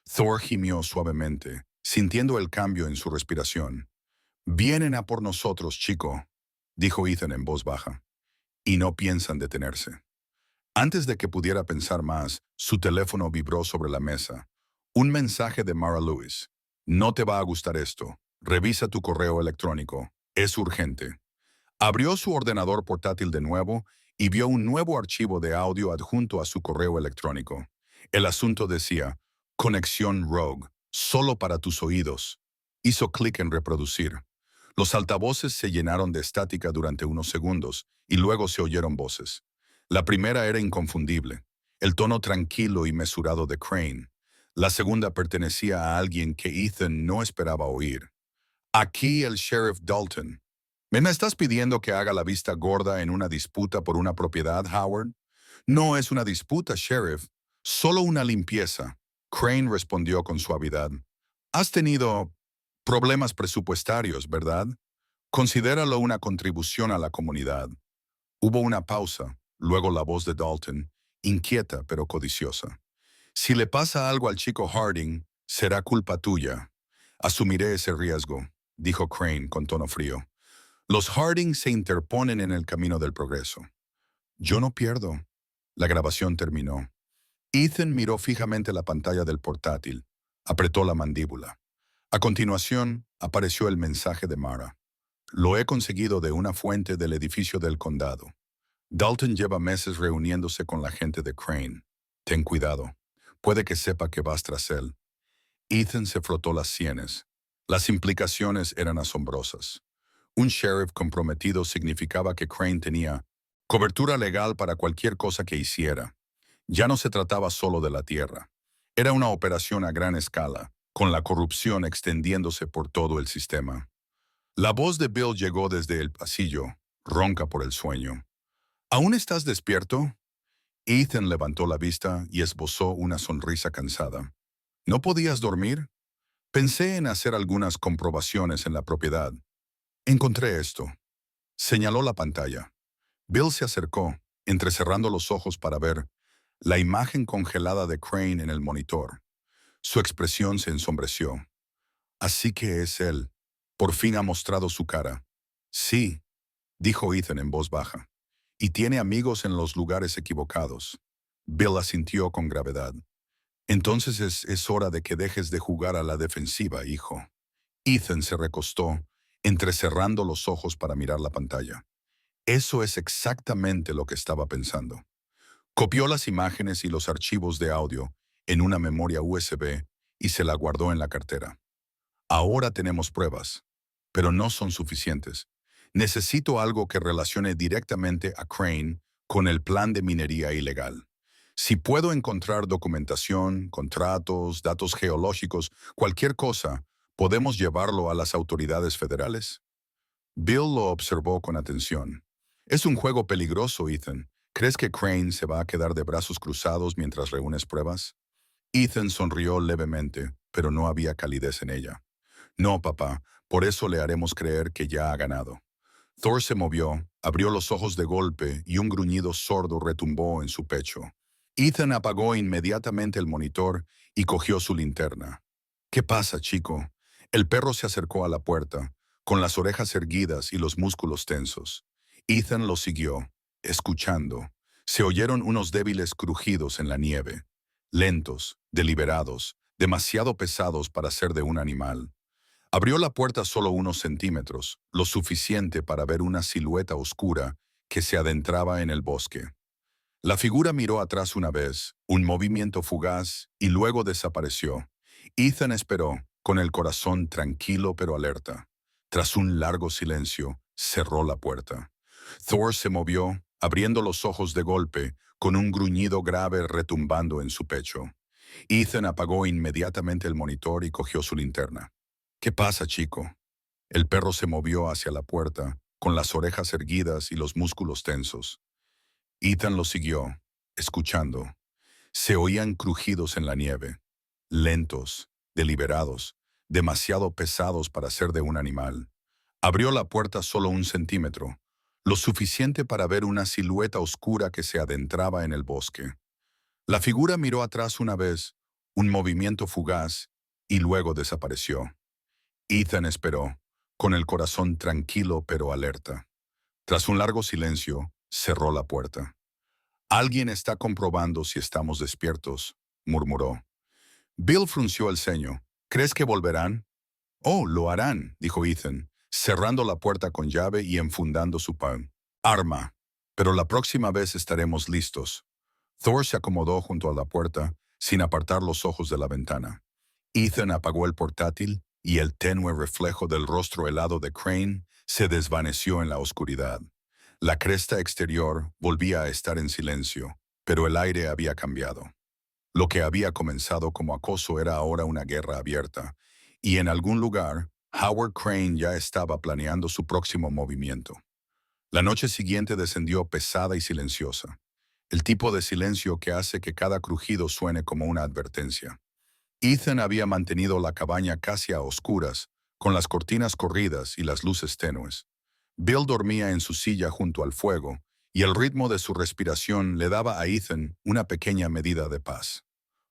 Thor gimió suavemente, sintiendo el cambio en su respiración. «Vienen a por nosotros, chico», dijo Ethan en voz baja. «Y no piensan detenerse». Antes de que pudiera pensar más, su teléfono vibró sobre la mesa. Un mensaje de Mara Lewis. «No te va a gustar esto. Revisa tu correo electrónico. Es urgente». Abrió su ordenador portátil de nuevo y vio un nuevo archivo de audio adjunto a su correo electrónico. El asunto decía, «Conexión Rogue, solo para tus oídos». Hizo clic en reproducir. Los altavoces se llenaron de estática durante unos segundos y luego se oyeron voces. La primera era inconfundible, el tono tranquilo y mesurado de Crane. La segunda pertenecía a alguien que Ethan no esperaba oír. «Aquí el sheriff Dalton». ¿Me estás pidiendo que haga la vista gorda en una disputa por una propiedad, Howard? No es una disputa, sheriff. Solo una limpieza. Crane respondió con suavidad. Has tenido problemas presupuestarios, ¿verdad? Considéralo una contribución a la comunidad. Hubo una pausa, luego la voz de Dalton, inquieta pero codiciosa. Si le pasa algo al chico Harding, será culpa tuya. Asumiré ese riesgo, dijo Crane con tono frío. Los Harding se interponen en el camino del progreso. Yo no pierdo. La grabación terminó. Ethan miró fijamente la pantalla del portátil. Apretó la mandíbula. A continuación, apareció el mensaje de Mara. Lo he conseguido de una fuente del edificio del condado. Dalton lleva meses reuniéndose con la gente de Crane. Ten cuidado. Puede que sepa que vas tras él. Ethan se frotó las sienes. Las implicaciones eran asombrosas. Un sheriff comprometido significaba que Crane tenía cobertura legal para cualquier cosa que hiciera. Ya no se trataba solo de la tierra. Era una operación a gran escala, con la corrupción extendiéndose por todo el sistema. La voz de Bill llegó desde el pasillo, ronca por el sueño. ¿Aún estás despierto? Ethan levantó la vista y esbozó una sonrisa cansada. ¿No podías dormir? Pensé en hacer algunas comprobaciones en la propiedad. Encontré esto. Señaló la pantalla. Bill se acercó, entrecerrando los ojos para ver la imagen congelada de Crane en el monitor. Su expresión se ensombreció. Así que es él. Por fin ha mostrado su cara. Sí, dijo Ethan en voz baja. Y tiene amigos en los lugares equivocados. Bill asintió con gravedad. Entonces es hora de que dejes de jugar a la defensiva, hijo. Ethan se recostó, entrecerrando los ojos para mirar la pantalla. Eso es exactamente lo que estaba pensando. Copió las imágenes y los archivos de audio en una memoria USB y se la guardó en la cartera. Ahora tenemos pruebas, pero no son suficientes. Necesito algo que relacione directamente a Crane con el plan de minería ilegal. Si puedo encontrar documentación, contratos, datos geológicos, cualquier cosa, ¿podemos llevarlo a las autoridades federales? Bill lo observó con atención. Es un juego peligroso, Ethan. ¿Crees que Crane se va a quedar de brazos cruzados mientras reúnes pruebas? Ethan sonrió levemente, pero no había calidez en ella. No, papá, por eso le haremos creer que ya ha ganado. Thor se movió, abrió los ojos de golpe y un gruñido sordo retumbó en su pecho. Ethan apagó inmediatamente el monitor y cogió su linterna. ¿Qué pasa, chico? El perro se acercó a la puerta, con las orejas erguidas y los músculos tensos. Ethan lo siguió, escuchando. Se oyeron unos débiles crujidos en la nieve, lentos, deliberados, demasiado pesados para ser de un animal. Abrió la puerta solo unos centímetros, lo suficiente para ver una silueta oscura que se adentraba en el bosque. La figura miró atrás una vez, un movimiento fugaz, y luego desapareció. Ethan esperó, con el corazón tranquilo pero alerta. Tras un largo silencio, cerró la puerta. Thor se movió, abriendo los ojos de golpe, con un gruñido grave retumbando en su pecho. Ethan apagó inmediatamente el monitor y cogió su linterna. ¿Qué pasa, chico? El perro se movió hacia la puerta, con las orejas erguidas y los músculos tensos. Ethan lo siguió, escuchando. Se oían crujidos en la nieve, lentos, deliberados, demasiado pesados para ser de un animal. Abrió la puerta solo un centímetro, lo suficiente para ver una silueta oscura que se adentraba en el bosque. La figura miró atrás una vez, un movimiento fugaz, y luego desapareció. Ethan esperó, con el corazón tranquilo pero alerta. Tras un largo silencio, cerró la puerta. Alguien está comprobando si estamos despiertos, murmuró. Bill frunció el ceño. ¿Crees que volverán? Oh, lo harán, dijo Ethan, cerrando la puerta con llave y enfundando su arma. Pero la próxima vez estaremos listos. Thor se acomodó junto a la puerta, sin apartar los ojos de la ventana. Ethan apagó el portátil y el tenue reflejo del rostro helado de Crane se desvaneció en la oscuridad. La cresta exterior volvía a estar en silencio, pero el aire había cambiado. Lo que había comenzado como acoso era ahora una guerra abierta, y en algún lugar, Howard Crane ya estaba planeando su próximo movimiento. La noche siguiente descendió pesada y silenciosa, el tipo de silencio que hace que cada crujido suene como una advertencia. Ethan había mantenido la cabaña casi a oscuras, con las cortinas corridas y las luces tenues. Bill dormía en su silla junto al fuego, y el ritmo de su respiración le daba a Ethan una pequeña medida de paz.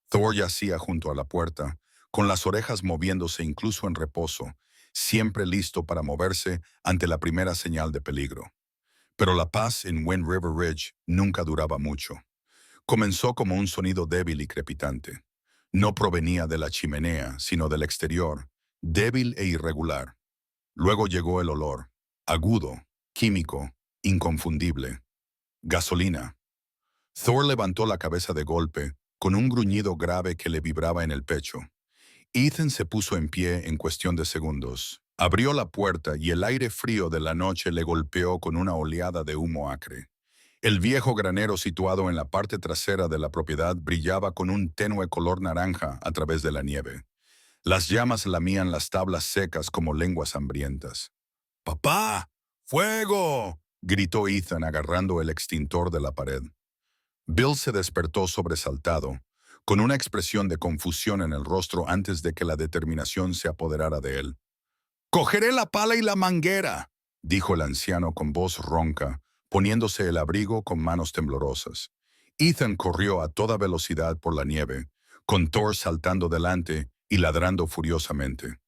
Thor yacía junto a la puerta, con las orejas moviéndose incluso en reposo, siempre listo para moverse ante la primera señal de peligro. Pero la paz en Wind River Ridge nunca duraba mucho. Comenzó como un sonido débil y crepitante. No provenía de la chimenea, sino del exterior, débil e irregular. Luego llegó el olor, agudo, químico, inconfundible. Gasolina. Thor levantó la cabeza de golpe, con un gruñido grave que le vibraba en el pecho. Ethan se puso en pie en cuestión de segundos. Abrió la puerta y el aire frío de la noche le golpeó con una oleada de humo acre. El viejo granero situado en la parte trasera de la propiedad brillaba con un tenue color naranja a través de la nieve. Las llamas lamían las tablas secas como lenguas hambrientas. ¡Papá! ¡Fuego!, gritó Ethan agarrando el extintor de la pared. Bill se despertó sobresaltado, con una expresión de confusión en el rostro antes de que la determinación se apoderara de él. «Cogeré la pala y la manguera», dijo el anciano con voz ronca, poniéndose el abrigo con manos temblorosas. Ethan corrió a toda velocidad por la nieve, con Thor saltando delante y ladrando furiosamente.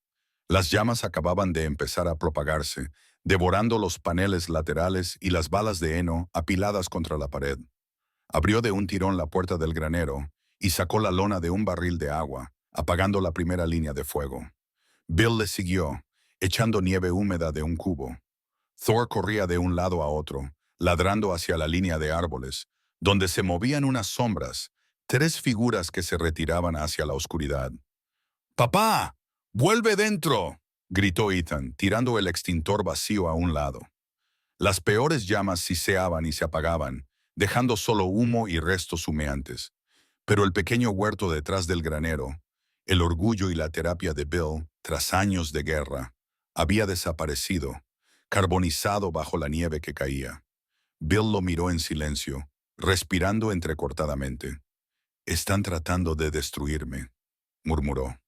Las llamas acababan de empezar a propagarse, devorando los paneles laterales y las balas de heno apiladas contra la pared. Abrió de un tirón la puerta del granero y sacó la lona de un barril de agua, apagando la primera línea de fuego. Bill le siguió, echando nieve húmeda de un cubo. Thor corría de un lado a otro, ladrando hacia la línea de árboles, donde se movían unas sombras, tres figuras que se retiraban hacia la oscuridad. «¡Papá! ¡Vuelve dentro!, gritó Ethan, tirando el extintor vacío a un lado. Las peores llamas siseaban y se apagaban, dejando solo humo y restos humeantes. Pero el pequeño huerto detrás del granero, el orgullo y la terapia de Bill, tras años de guerra, había desaparecido, carbonizado bajo la nieve que caía. Bill lo miró en silencio, respirando entrecortadamente. «Están tratando de destruirme», murmuró.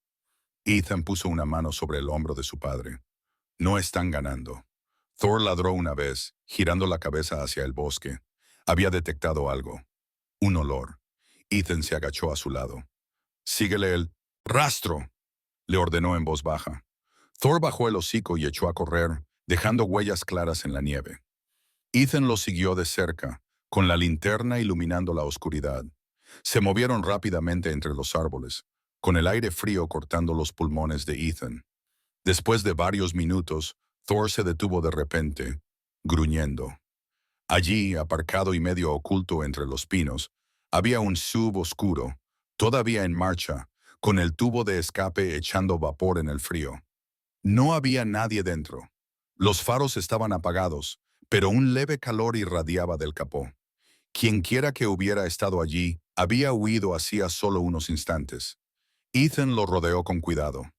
Ethan puso una mano sobre el hombro de su padre. «No están ganando». Thor ladró una vez, girando la cabeza hacia el bosque. Había detectado algo. Un olor. Ethan se agachó a su lado. «Síguele el rastro», le ordenó en voz baja. Thor bajó el hocico y echó a correr, dejando huellas claras en la nieve. Ethan lo siguió de cerca, con la linterna iluminando la oscuridad. Se movieron rápidamente entre los árboles, con el aire frío cortando los pulmones de Ethan. Después de varios minutos, Thor se detuvo de repente, gruñendo. Allí, aparcado y medio oculto entre los pinos, había un SUV oscuro, todavía en marcha, con el tubo de escape echando vapor en el frío. No había nadie dentro. Los faros estaban apagados, pero un leve calor irradiaba del capó. Quienquiera que hubiera estado allí había huido hacía solo unos instantes. Ethan lo rodeó con cuidado.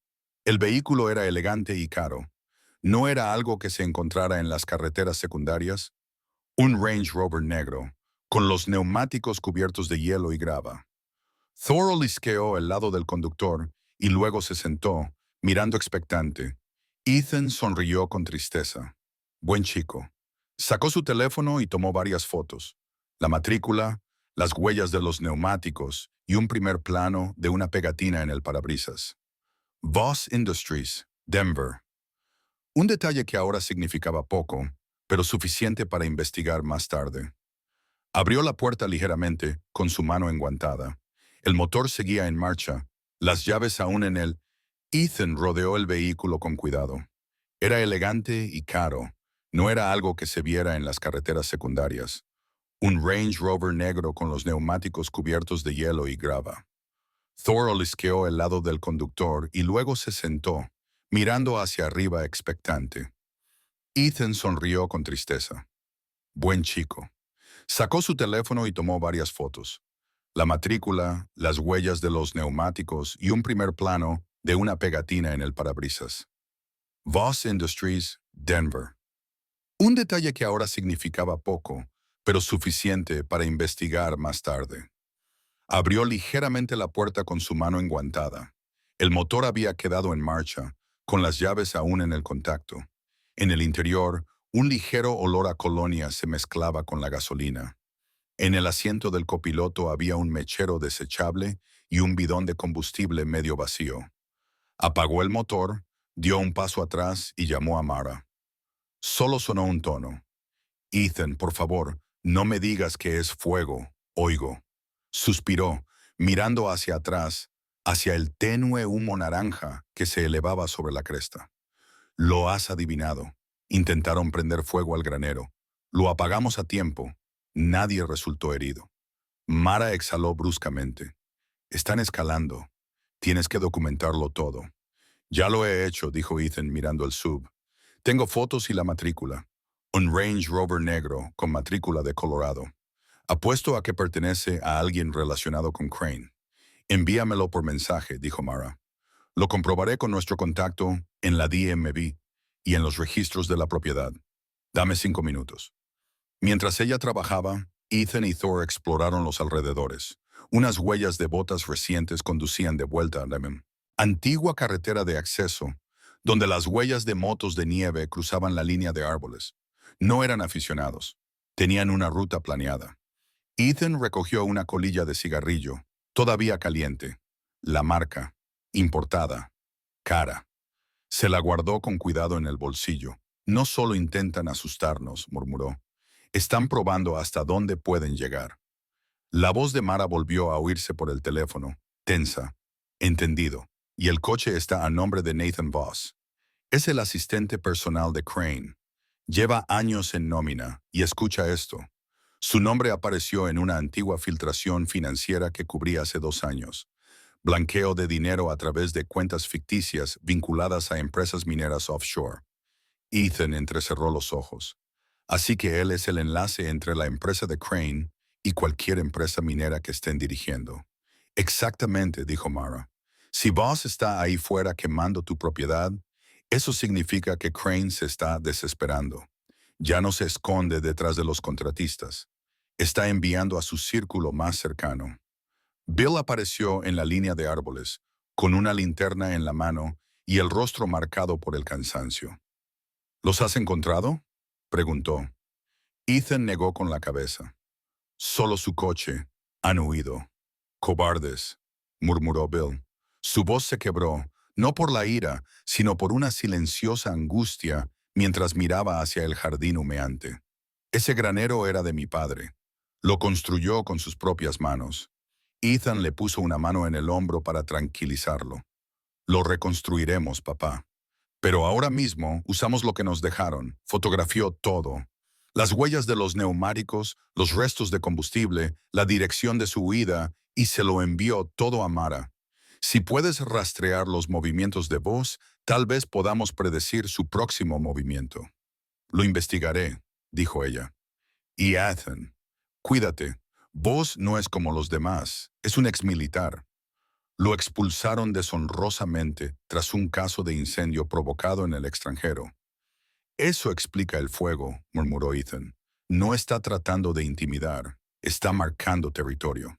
El vehículo era elegante y caro. No era algo que se encontrara en las carreteras secundarias. Un Range Rover negro, con los neumáticos cubiertos de hielo y grava. Thor olisqueó el lado del conductor y luego se sentó, mirando expectante. Ethan sonrió con tristeza. Buen chico. Sacó su teléfono y tomó varias fotos. La matrícula, las huellas de los neumáticos y un primer plano de una pegatina en el parabrisas. Voss Industries, Denver. Un detalle que ahora significaba poco, pero suficiente para investigar más tarde. Abrió la puerta ligeramente, con su mano enguantada. El motor seguía en marcha, las llaves aún en él. Ethan rodeó el vehículo con cuidado. Era elegante y caro. No era algo que se viera en las carreteras secundarias. Un Range Rover negro con los neumáticos cubiertos de hielo y grava. Thor olisqueó el lado del conductor y luego se sentó, mirando hacia arriba expectante. Ethan sonrió con tristeza. Buen chico. Sacó su teléfono y tomó varias fotos. La matrícula, las huellas de los neumáticos y un primer plano de una pegatina en el parabrisas. Voss Industries, Denver. Un detalle que ahora significaba poco, pero suficiente para investigar más tarde. Abrió ligeramente la puerta con su mano enguantada. El motor había quedado en marcha, con las llaves aún en el contacto. En el interior, un ligero olor a colonia se mezclaba con la gasolina. En el asiento del copiloto había un mechero desechable y un bidón de combustible medio vacío. Apagó el motor, dio un paso atrás y llamó a Mara. Solo sonó un tono. «Ethan, por favor, no me digas que es fuego, oigo». Suspiró, mirando hacia atrás, hacia el tenue humo naranja que se elevaba sobre la cresta. «Lo has adivinado. Intentaron prender fuego al granero. Lo apagamos a tiempo. Nadie resultó herido». Mara exhaló bruscamente. «Están escalando. Tienes que documentarlo todo». «Ya lo he hecho», dijo Ethan mirando el sub. «Tengo fotos y la matrícula. Un Range Rover negro con matrícula de Colorado. Apuesto a que pertenece a alguien relacionado con Crane». «Envíamelo por mensaje», dijo Mara. «Lo comprobaré con nuestro contacto en la DMV y en los registros de la propiedad. Dame 5 minutos». Mientras ella trabajaba, Ethan y Thor exploraron los alrededores. Unas huellas de botas recientes conducían de vuelta a la antigua carretera de acceso, donde las huellas de motos de nieve cruzaban la línea de árboles. No eran aficionados. Tenían una ruta planeada. Ethan recogió una colilla de cigarrillo, todavía caliente. La marca, importada, cara. Se la guardó con cuidado en el bolsillo. «No solo intentan asustarnos», murmuró. «Están probando hasta dónde pueden llegar». La voz de Mara volvió a oírse por el teléfono, tensa. «Entendido. Y el coche está a nombre de Nathan Voss. Es el asistente personal de Crane. Lleva años en nómina, y escucha esto. Su nombre apareció en una antigua filtración financiera que cubrí hace 2 años. blanqueo de dinero a través de cuentas ficticias vinculadas a empresas mineras offshore. Ethan entrecerró los ojos. Así que él es el enlace entre la empresa de Crane y cualquier empresa minera que estén dirigiendo. Exactamente, dijo Mara. Si Boss está ahí fuera quemando tu propiedad, eso significa que Crane se está desesperando. Ya no se esconde detrás de los contratistas. Está enviando a su círculo más cercano. Bill apareció en la línea de árboles, con una linterna en la mano y el rostro marcado por el cansancio. ¿Los has encontrado?, preguntó. Ethan negó con la cabeza. Solo su coche. Han huido. Cobardes, murmuró Bill. Su voz se quebró, no por la ira, sino por una silenciosa angustia mientras miraba hacia el jardín humeante. Ese granero era de mi padre. Lo construyó con sus propias manos. Ethan le puso una mano en el hombro para tranquilizarlo. Lo reconstruiremos, papá. Pero ahora mismo usamos lo que nos dejaron. Fotografió todo. Las huellas de los neumáticos, los restos de combustible, la dirección de su huida, y se lo envió todo a Mara. Si puedes rastrear los movimientos de Voss, tal vez podamos predecir su próximo movimiento. Lo investigaré, dijo ella. Y Ethan, cuídate. Voss no es como los demás, es un exmilitar. Lo expulsaron deshonrosamente tras un caso de incendio provocado en el extranjero. Eso explica el fuego, murmuró Ethan. No está tratando de intimidar, está marcando territorio.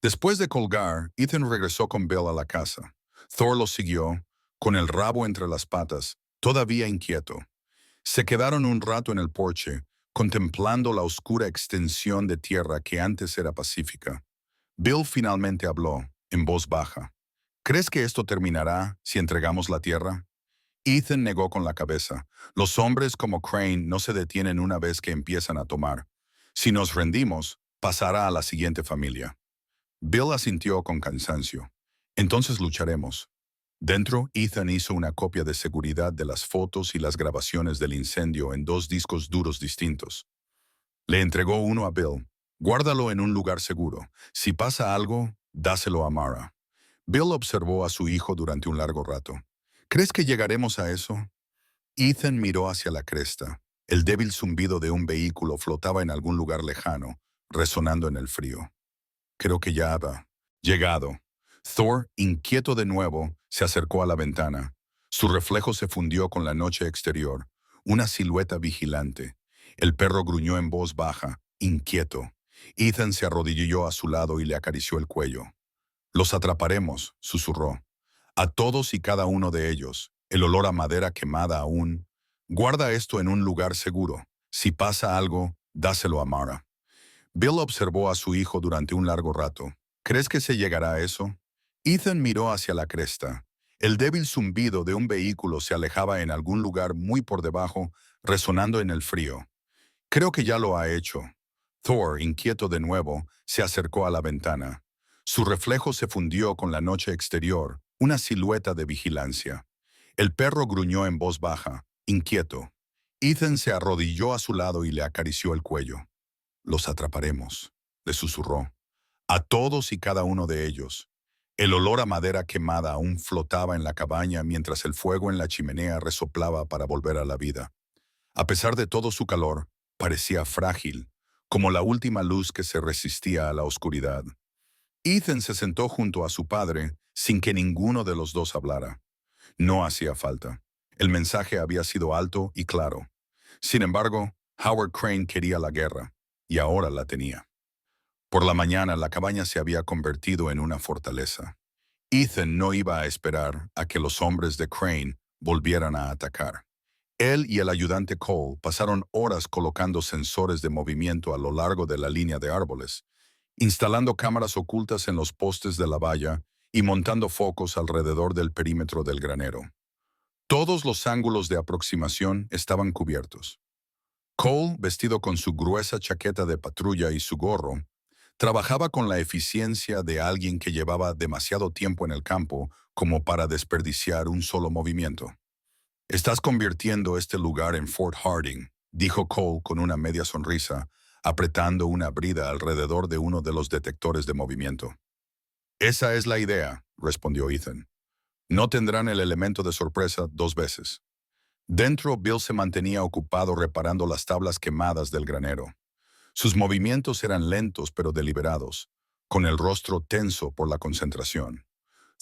Después de colgar, Ethan regresó con Bill a la casa. Thor lo siguió, con el rabo entre las patas, todavía inquieto. Se quedaron un rato en el porche, contemplando la oscura extensión de tierra que antes era pacífica. Bill finalmente habló, en voz baja. ¿Crees que esto terminará si entregamos la tierra? Ethan negó con la cabeza. Los hombres como Crane no se detienen una vez que empiezan a tomar. Si nos rendimos, pasará a la siguiente familia. Bill asintió con cansancio. Entonces lucharemos. Dentro, Ethan hizo una copia de seguridad de las fotos y las grabaciones del incendio en 2 discos duros distintos. Le entregó uno a Bill. Guárdalo en un lugar seguro. Si pasa algo, dáselo a Mara. Bill observó a su hijo durante un largo rato. ¿Crees que llegaremos a eso? Ethan miró hacia la cresta. El débil zumbido de un vehículo flotaba en algún lugar lejano, resonando en el frío. Creo que ya ha llegado. Thor, inquieto de nuevo, se acercó a la ventana. Su reflejo se fundió con la noche exterior, una silueta vigilante. El perro gruñó en voz baja, inquieto. Ethan se arrodilló a su lado y le acarició el cuello. Los atraparemos, susurró. A todos y cada uno de ellos. El olor a madera quemada aún. Guarda esto en un lugar seguro. Si pasa algo, dáselo a Mara. Bill observó a su hijo durante un largo rato. ¿Crees que se llegará a eso? Ethan miró hacia la cresta. El débil zumbido de un vehículo se alejaba en algún lugar muy por debajo, resonando en el frío. Creo que ya lo ha hecho. Thor, inquieto de nuevo, se acercó a la ventana. Su reflejo se fundió con la noche exterior, una silueta de vigilancia. El perro gruñó en voz baja, inquieto. Ethan se arrodilló a su lado y le acarició el cuello. Los atraparemos, le susurró. A todos y cada uno de ellos. El olor a madera quemada aún flotaba en la cabaña mientras el fuego en la chimenea resoplaba para volver a la vida. A pesar de todo su calor, parecía frágil, como la última luz que se resistía a la oscuridad. Ethan se sentó junto a su padre sin que ninguno de los dos hablara. No hacía falta. El mensaje había sido alto y claro. Sin embargo, Howard Crane quería la guerra, y ahora la tenía. Por la mañana la cabaña se había convertido en una fortaleza. Ethan no iba a esperar a que los hombres de Crane volvieran a atacar. Él y el ayudante Cole pasaron horas colocando sensores de movimiento a lo largo de la línea de árboles, instalando cámaras ocultas en los postes de la valla y montando focos alrededor del perímetro del granero. Todos los ángulos de aproximación estaban cubiertos. Cole, vestido con su gruesa chaqueta de patrulla y su gorro, trabajaba con la eficiencia de alguien que llevaba demasiado tiempo en el campo como para desperdiciar un solo movimiento. «Estás convirtiendo este lugar en Fort Harding», dijo Cole con una media sonrisa, apretando una brida alrededor de uno de los detectores de movimiento. Esa es la idea, respondió Ethan. No tendrán el elemento de sorpresa dos veces. Dentro, Bill se mantenía ocupado reparando las tablas quemadas del granero. Sus movimientos eran lentos pero deliberados, con el rostro tenso por la concentración.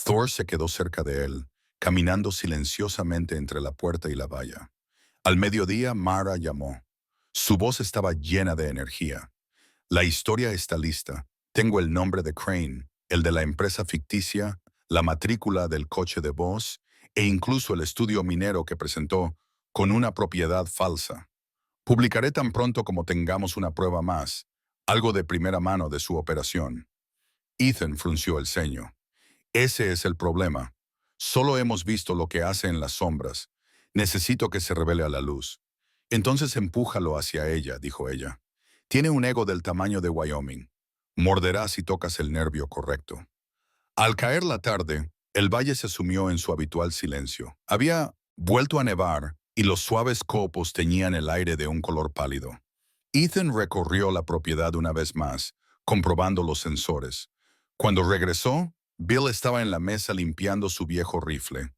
Thor se quedó cerca de él, caminando silenciosamente entre la puerta y la valla. Al mediodía, Mara llamó. Su voz estaba llena de energía. La historia está lista. Tengo el nombre de Crane, el de la empresa ficticia, la matrícula del coche de voz e incluso el estudio minero que presentó con una propiedad falsa. Publicaré tan pronto como tengamos una prueba más, algo de primera mano de su operación. Ethan frunció el ceño. Ese es el problema. Solo hemos visto lo que hace en las sombras. Necesito que se revele a la luz. Entonces empújalo hacia ella, dijo ella. Tiene un ego del tamaño de Wyoming. Morderá si tocas el nervio correcto. Al caer la tarde, el valle se sumió en su habitual silencio. Había vuelto a nevar y los suaves copos teñían el aire de un color pálido. Ethan recorrió la propiedad una vez más, comprobando los sensores. Cuando regresó, Bill estaba en la mesa limpiando su viejo rifle.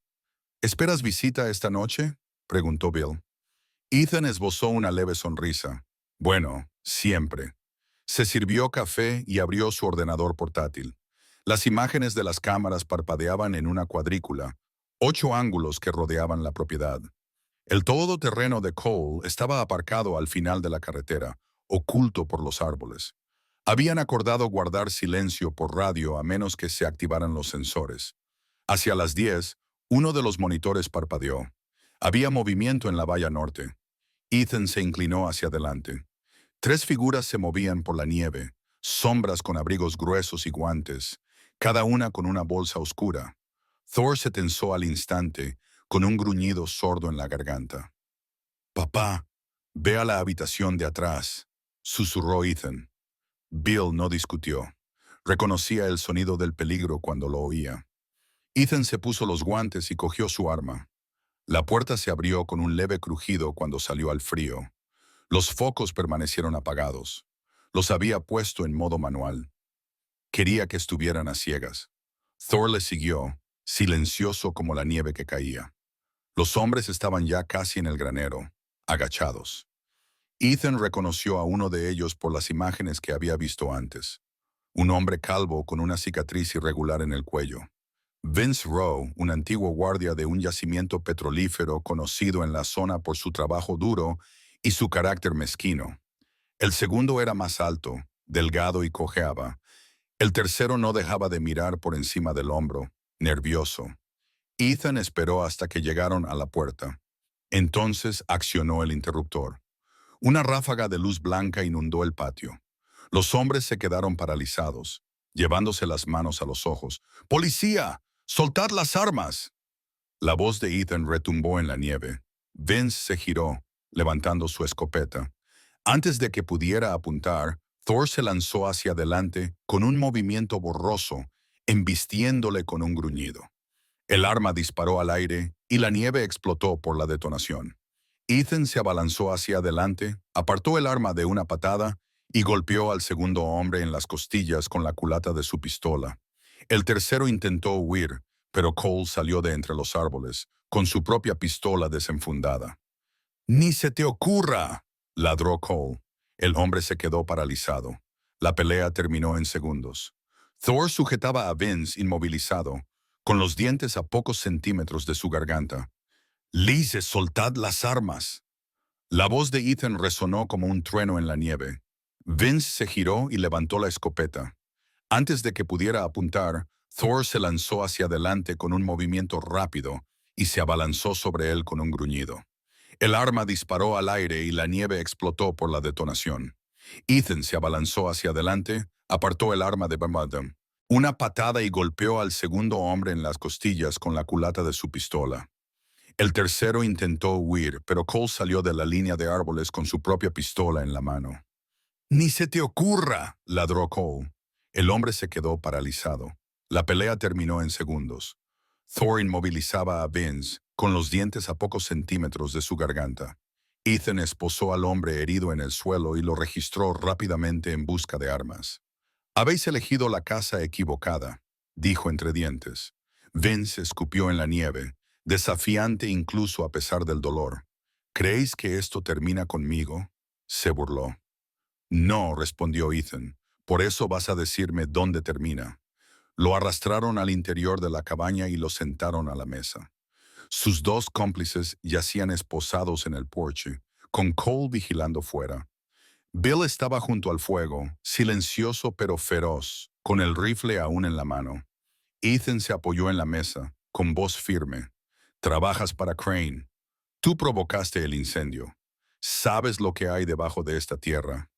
¿Esperas visita esta noche?, preguntó Bill. Ethan esbozó una leve sonrisa. Bueno, siempre. Se sirvió café y abrió su ordenador portátil. Las imágenes de las cámaras parpadeaban en una cuadrícula, 8 ángulos que rodeaban la propiedad. El todoterreno de Cole estaba aparcado al final de la carretera, oculto por los árboles. Habían acordado guardar silencio por radio a menos que se activaran los sensores. Hacia las 10, uno de los monitores parpadeó. Había movimiento en la valla norte. Ethan se inclinó hacia adelante. 3 figuras se movían por la nieve, sombras con abrigos gruesos y guantes, cada una con una bolsa oscura. Thor se tensó al instante, con un gruñido sordo en la garganta. «Papá, ve a la habitación de atrás», susurró Ethan. Bill no discutió. Reconocía el sonido del peligro cuando lo oía. Ethan se puso los guantes y cogió su arma. La puerta se abrió con un leve crujido cuando salió al frío. Los focos permanecieron apagados. Los había puesto en modo manual. Quería que estuvieran a ciegas. Thor le siguió, silencioso como la nieve que caía. Los hombres estaban ya casi en el granero, agachados. Ethan reconoció a uno de ellos por las imágenes que había visto antes. Un hombre calvo con una cicatriz irregular en el cuello. Vince Rowe, un antiguo guardia de un yacimiento petrolífero conocido en la zona por su trabajo duro y su carácter mezquino. El segundo era más alto, delgado y cojeaba. El tercero no dejaba de mirar por encima del hombro, nervioso. Ethan esperó hasta que llegaron a la puerta. Entonces accionó el interruptor. Una ráfaga de luz blanca inundó el patio. Los hombres se quedaron paralizados, llevándose las manos a los ojos. ¡Policía! ¡Soltad las armas! La voz de Ethan retumbó en la nieve. Vince se giró, levantando su escopeta. Antes de que pudiera apuntar, Thor se lanzó hacia adelante con un movimiento borroso, embistiéndole con un gruñido. El arma disparó al aire y la nieve explotó por la detonación. Ethan se abalanzó hacia adelante, apartó el arma de una patada y golpeó al segundo hombre en las costillas con la culata de su pistola. El tercero intentó huir, pero Cole salió de entre los árboles, con su propia pistola desenfundada. «¡Ni se te ocurra!», ladró Cole. El hombre se quedó paralizado. La pelea terminó en segundos. Thor sujetaba a Vince inmovilizado, con los dientes a pocos centímetros de su garganta. «Lise, soltad las armas». La voz de Ethan resonó como un trueno en la nieve. Vince se giró y levantó la escopeta. Antes de que pudiera apuntar, Thor se lanzó hacia adelante con un movimiento rápido y se abalanzó sobre él con un gruñido. El arma disparó al aire y la nieve explotó por la detonación. Ethan se abalanzó hacia adelante, apartó el arma de Bernardum. Una patada y golpeó al segundo hombre en las costillas con la culata de su pistola. El tercero intentó huir, pero Cole salió de la línea de árboles con su propia pistola en la mano. «¡Ni se te ocurra!», ladró Cole. El hombre se quedó paralizado. La pelea terminó en segundos. Thor inmovilizaba a Vince, con los dientes a pocos centímetros de su garganta. Ethan esposó al hombre herido en el suelo y lo registró rápidamente en busca de armas. «Habéis elegido la casa equivocada», dijo entre dientes. Vince escupió en la nieve, desafiante incluso a pesar del dolor. ¿Creéis que esto termina conmigo? Se burló. No, respondió Ethan. Por eso vas a decirme dónde termina. Lo arrastraron al interior de la cabaña y lo sentaron a la mesa. Sus dos cómplices yacían esposados en el porche, con Cole vigilando fuera. Bill estaba junto al fuego, silencioso pero feroz, con el rifle aún en la mano. Ethan se apoyó en la mesa, con voz firme. Trabajas para Crane. Tú provocaste el incendio. Sabes lo que hay debajo de esta tierra.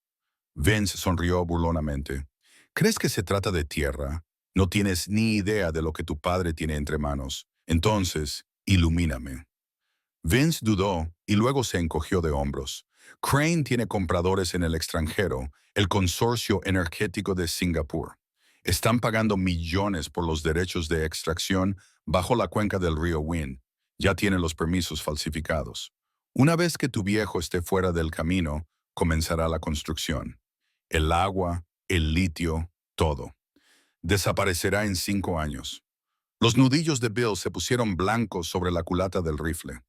Vince sonrió burlonamente. ¿Crees que se trata de tierra? No tienes ni idea de lo que tu padre tiene entre manos. Entonces, ilumíname. Vince dudó y luego se encogió de hombros. Crane tiene compradores en el extranjero, el Consorcio Energético de Singapur. Están pagando millones por los derechos de extracción bajo la cuenca del río Win. Ya tienen los permisos falsificados. Una vez que tu viejo esté fuera del camino, comenzará la construcción. El agua, el litio, todo. Desaparecerá en 5 años. Los nudillos de Bill se pusieron blancos sobre la culata del rifle.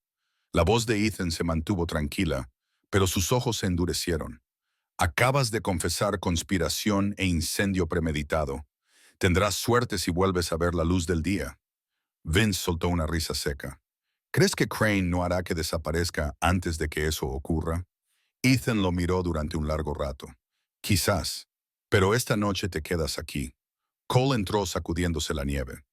La voz de Ethan se mantuvo tranquila, pero sus ojos se endurecieron. Acabas de confesar conspiración e incendio premeditado. Tendrás suerte si vuelves a ver la luz del día. Vince soltó una risa seca. ¿Crees que Crane no hará que desaparezca antes de que eso ocurra? Ethan lo miró durante un largo rato. Quizás, pero esta noche te quedas aquí. Cole entró sacudiéndose la nieve.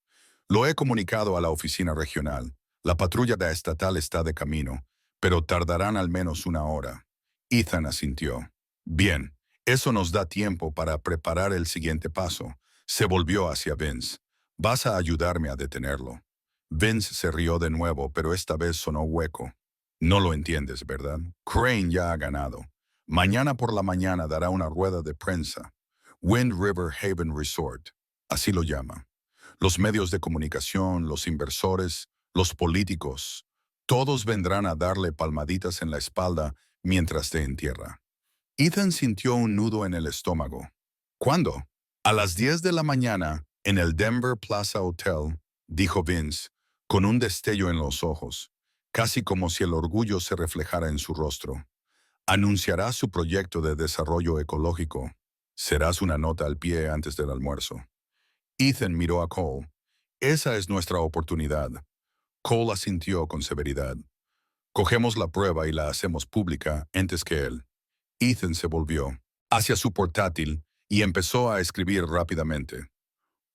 Lo he comunicado a la oficina regional. La patrulla de estatal está de camino, pero tardarán al menos 1 hora. Ethan asintió. Bien, eso nos da tiempo para preparar el siguiente paso. Se volvió hacia Vince. Vas a ayudarme a detenerlo. Vince se rió de nuevo, pero esta vez sonó hueco. No lo entiendes, ¿verdad? Crane ya ha ganado. Mañana por la mañana dará una rueda de prensa. Wind River Haven Resort. Así lo llama. Los medios de comunicación, los inversores, los políticos, todos vendrán a darle palmaditas en la espalda mientras te entierra. Ethan sintió un nudo en el estómago. ¿Cuándo? A las 10 de la mañana, en el Denver Plaza Hotel, dijo Vince, con un destello en los ojos, casi como si el orgullo se reflejara en su rostro. Anunciará su proyecto de desarrollo ecológico. Serás una nota al pie antes del almuerzo. Ethan miró a Cole. Esa es nuestra oportunidad. Cole asintió con severidad. Cogemos la prueba y la hacemos pública antes que él. Ethan se volvió hacia su portátil y empezó a escribir rápidamente.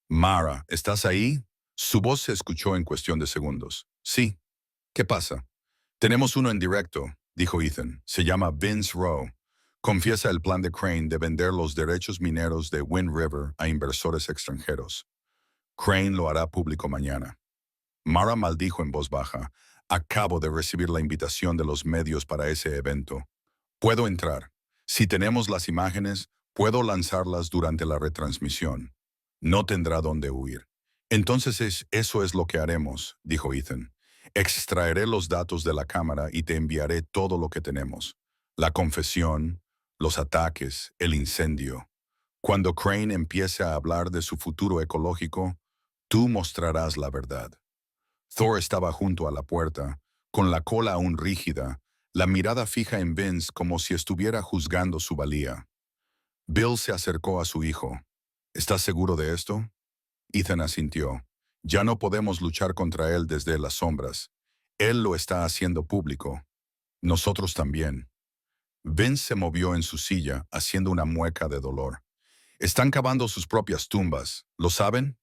Mara, ¿estás ahí? Su voz se escuchó en cuestión de segundos. Sí. ¿Qué pasa? Tenemos uno en directo, dijo Ethan. Se llama Vince Rowe. Confiesa el plan de Crane de vender los derechos mineros de Wind River a inversores extranjeros. Crane lo hará público mañana. Mara maldijo en voz baja. Acabo de recibir la invitación de los medios para ese evento. Puedo entrar. Si tenemos las imágenes, puedo lanzarlas durante la retransmisión. No tendrá dónde huir. Entonces eso es lo que haremos, dijo Ethan. Extraeré los datos de la cámara y te enviaré todo lo que tenemos. La confesión, los ataques, el incendio. Cuando Crane empiece a hablar de su futuro ecológico, tú mostrarás la verdad. Thor estaba junto a la puerta, con la cola aún rígida, la mirada fija en Vince como si estuviera juzgando su valía. Bill se acercó a su hijo. ¿Estás seguro de esto? Ethan asintió. Ya no podemos luchar contra él desde las sombras. Él lo está haciendo público. Nosotros también. Vince se movió en su silla, haciendo una mueca de dolor. Están cavando sus propias tumbas, ¿lo saben?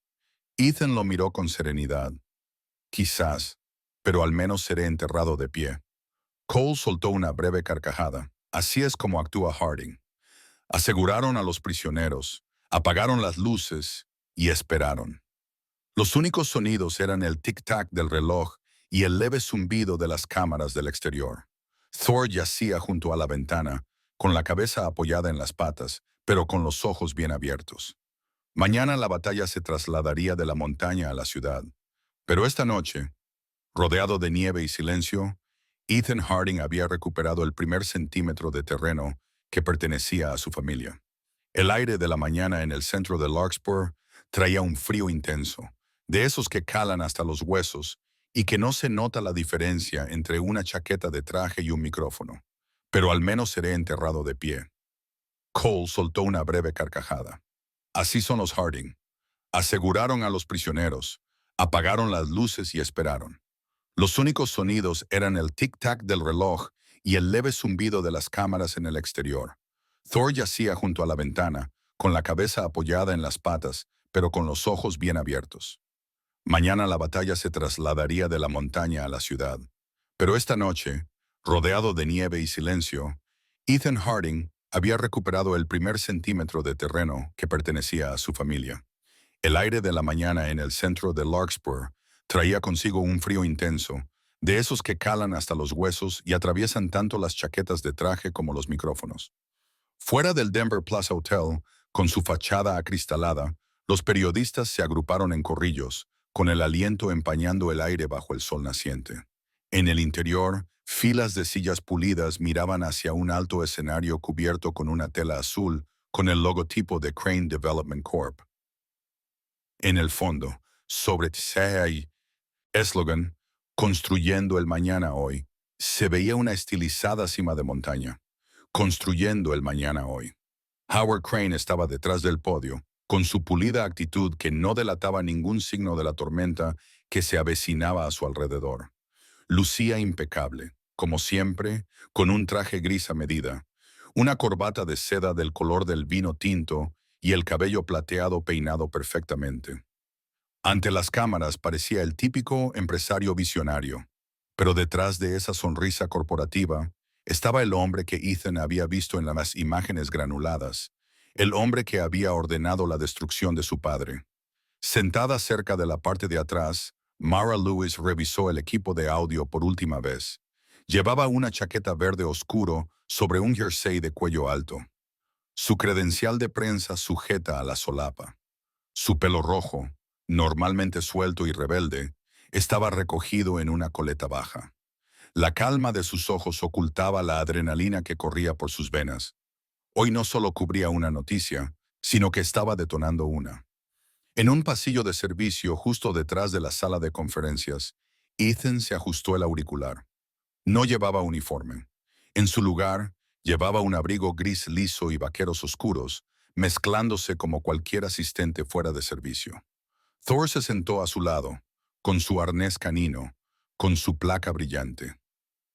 Ethan lo miró con serenidad. Quizás, pero al menos seré enterrado de pie. Cole soltó una breve carcajada. Así es como actúa Harding. Aseguraron a los prisioneros, apagaron las luces y esperaron. Los únicos sonidos eran el tic-tac del reloj y el leve zumbido de las cámaras del exterior. Thor yacía junto a la ventana, con la cabeza apoyada en las patas, pero con los ojos bien abiertos. Mañana la batalla se trasladaría de la montaña a la ciudad. Pero esta noche, rodeado de nieve y silencio, Ethan Harding había recuperado el primer centímetro de terreno que pertenecía a su familia. El aire de la mañana en el centro de Larkspur Traía un frío intenso, de esos que calan hasta los huesos y que no se nota la diferencia entre una chaqueta de traje y un micrófono. Pero al menos seré enterrado de pie. Cole soltó una breve carcajada. Así son los Harding. Aseguraron a los prisioneros, apagaron las luces y esperaron. Los únicos sonidos eran el tic-tac del reloj y el leve zumbido de las cámaras en el exterior. Thor yacía junto a la ventana, con la cabeza apoyada en las patas, pero con los ojos bien abiertos. Mañana la batalla se trasladaría de la montaña a la ciudad. Pero esta noche, rodeado de nieve y silencio, Ethan Harding había recuperado el primer centímetro de terreno que pertenecía a su familia. El aire de la mañana en el centro de Larkspur traía consigo un frío intenso, de esos que calan hasta los huesos y atraviesan tanto las chaquetas de traje como los micrófonos. Fuera del Denver Plaza Hotel, con su fachada acristalada, los periodistas se agruparon en corrillos, con el aliento empañando el aire bajo el sol naciente. En el interior, filas de sillas pulidas miraban hacia un alto escenario cubierto con una tela azul, con el logotipo de Crane Development Corp. En el fondo, sobre Tsea y eslogan, construyendo el mañana hoy, se veía una estilizada cima de montaña. Construyendo el mañana hoy. Howard Crane estaba detrás del podio, con su pulida actitud que no delataba ningún signo de la tormenta que se avecinaba a su alrededor. Lucía impecable, como siempre, con un traje gris a medida, una corbata de seda del color del vino tinto y el cabello plateado peinado perfectamente. Ante las cámaras parecía el típico empresario visionario, pero detrás de esa sonrisa corporativa estaba el hombre que Ethan había visto en las imágenes granuladas, el hombre que había ordenado la destrucción de su padre. Sentada cerca de la parte de atrás, Mara Lewis revisó el equipo de audio por última vez. Llevaba una chaqueta verde oscuro sobre un jersey de cuello alto. Su credencial de prensa sujeta a la solapa. Su pelo rojo, normalmente suelto y rebelde, estaba recogido en una coleta baja. La calma de sus ojos ocultaba la adrenalina que corría por sus venas. Hoy no solo cubría una noticia, sino que estaba detonando una. En un pasillo de servicio justo detrás de la sala de conferencias, Ethan se ajustó el auricular. No llevaba uniforme. En su lugar, llevaba un abrigo gris liso y vaqueros oscuros, mezclándose como cualquier asistente fuera de servicio. Thor se sentó a su lado, con su arnés canino, con su placa brillante.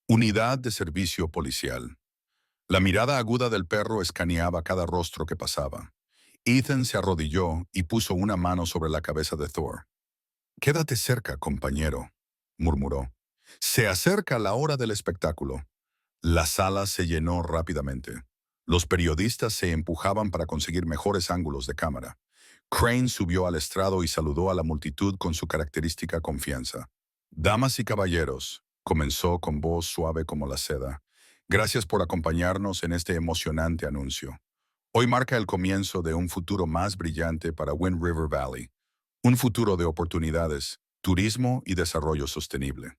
Unidad de servicio policial. La mirada aguda del perro escaneaba cada rostro que pasaba. Ethan se arrodilló y puso una mano sobre la cabeza de Thor. «Quédate cerca, compañero», murmuró. «Se acerca la hora del espectáculo». La sala se llenó rápidamente. Los periodistas se empujaban para conseguir mejores ángulos de cámara. Crane subió al estrado y saludó a la multitud con su característica confianza. «Damas y caballeros», comenzó con voz suave como la seda, «gracias por acompañarnos en este emocionante anuncio. Hoy marca el comienzo de un futuro más brillante para Wind River Valley, un futuro de oportunidades, turismo y desarrollo sostenible».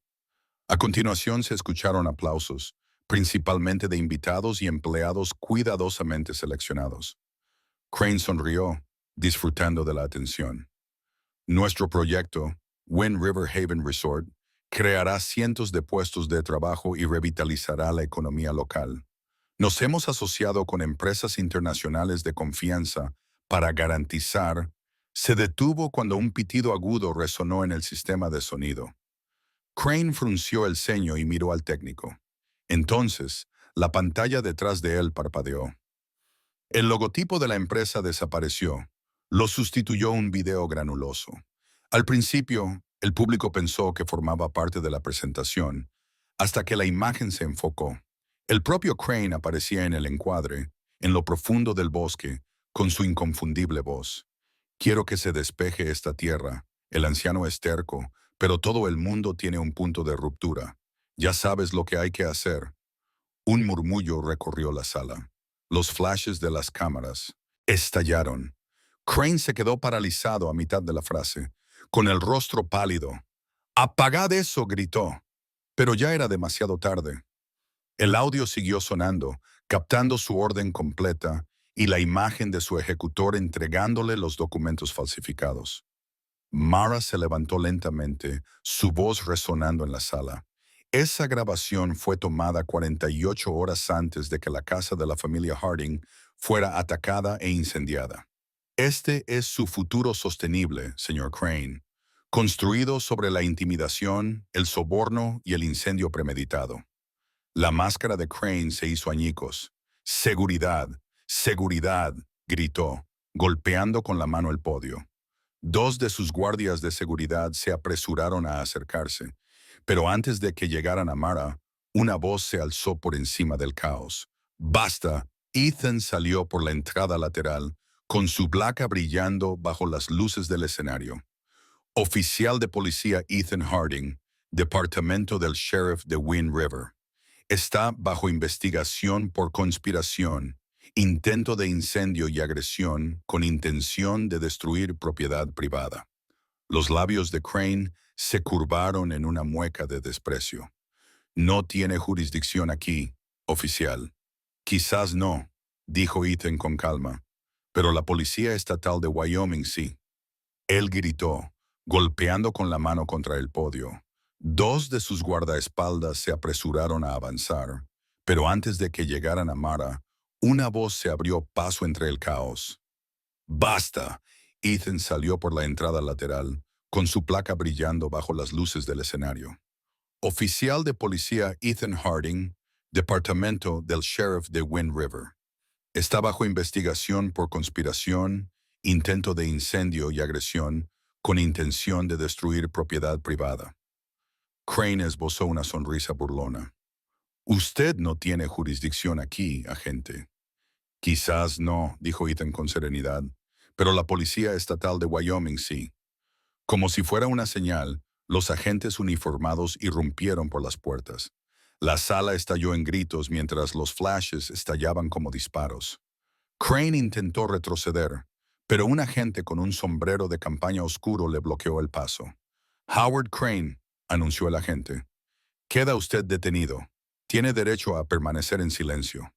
A continuación se escucharon aplausos, principalmente de invitados y empleados cuidadosamente seleccionados. Crane sonrió, disfrutando de la atención. «Nuestro proyecto, Wind River Haven Resort, creará cientos de puestos de trabajo y revitalizará la economía local. Nos hemos asociado con empresas internacionales de confianza para garantizar». Se detuvo cuando un pitido agudo resonó en el sistema de sonido. Crane frunció el ceño y miró al técnico. Entonces, la pantalla detrás de él parpadeó. El logotipo de la empresa desapareció. Lo sustituyó un video granuloso. Al principio, el público pensó que formaba parte de la presentación, hasta que la imagen se enfocó. El propio Crane aparecía en el encuadre, en lo profundo del bosque, con su inconfundible voz. «Quiero que se despeje esta tierra. El anciano es terco, pero todo el mundo tiene un punto de ruptura. Ya sabes lo que hay que hacer». Un murmullo recorrió la sala. Los flashes de las cámaras estallaron. Crane se quedó paralizado a mitad de la frase, con el rostro pálido. «¡Apagad eso!», gritó. Pero ya era demasiado tarde. El audio siguió sonando, captando su orden completa, y la imagen de su ejecutor entregándole los documentos falsificados. Mara se levantó lentamente, su voz resonando en la sala. Esa grabación fue tomada 48 horas antes de que la casa de la familia Harding fuera atacada e incendiada. Este es su futuro sostenible, señor Crane, construido sobre la intimidación, el soborno y el incendio premeditado. La máscara de Crane se hizo añicos. «Seguridad, seguridad», gritó, golpeando con la mano el podio. Dos de sus guardias de seguridad se apresuraron a acercarse, pero antes de que llegaran a Mara, una voz se alzó por encima del caos. «¡Basta!». Ethan salió por la entrada lateral, con su placa brillando bajo las luces del escenario. Oficial de policía Ethan Harding, Departamento del Sheriff de Wind River. Está bajo investigación por conspiración, intento de incendio y agresión con intención de destruir propiedad privada. Los labios de Crane se curvaron en una mueca de desprecio. «No tiene jurisdicción aquí, oficial». «Quizás no», dijo Ethan con calma, «pero la Policía Estatal de Wyoming sí». Él gritó, golpeando con la mano contra el podio. Dos de sus guardaespaldas se apresuraron a avanzar, pero antes de que llegaran a Mara, una voz se abrió paso entre el caos. «¡Basta!». Ethan salió por la entrada lateral, con su placa brillando bajo las luces del escenario. Oficial de policía Ethan Harding, Departamento del Sheriff de Wind River. Está bajo investigación por conspiración, intento de incendio y agresión con intención de destruir propiedad privada. Crane esbozó una sonrisa burlona. «Usted no tiene jurisdicción aquí, agente». «Quizás no», dijo Ethan con serenidad, «pero la Policía Estatal de Wyoming sí». Como si fuera una señal, los agentes uniformados irrumpieron por las puertas. La sala estalló en gritos mientras los flashes estallaban como disparos. Crane intentó retroceder, pero un agente con un sombrero de campaña oscuro le bloqueó el paso. «Howard Crane», anunció el agente. «Queda usted detenido. Tiene derecho a permanecer en silencio».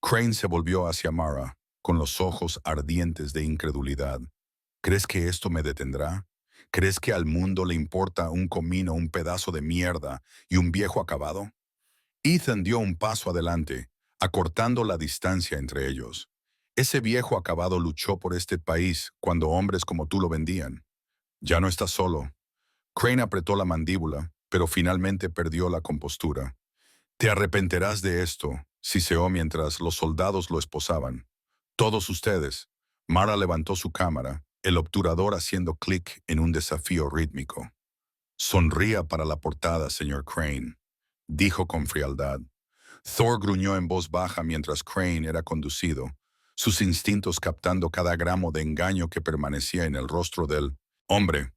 Crane se volvió hacia Mara, con los ojos ardientes de incredulidad. «¿Crees que esto me detendrá? ¿Crees que al mundo le importa un comino, un pedazo de mierda y un viejo acabado?» Ethan dio un paso adelante, acortando la distancia entre ellos. «Ese viejo acabado luchó por este país cuando hombres como tú lo vendían. Ya no estás solo». Crane apretó la mandíbula, pero finalmente perdió la compostura. «Te arrepentirás de esto», siseó mientras los soldados lo esposaban. «Todos ustedes». Mara levantó su cámara, el obturador haciendo clic en un desafío rítmico. «Sonría para la portada, señor Crane», dijo con frialdad. Thor gruñó en voz baja mientras Crane era conducido, sus instintos captando cada gramo de engaño que permanecía en el rostro del hombre.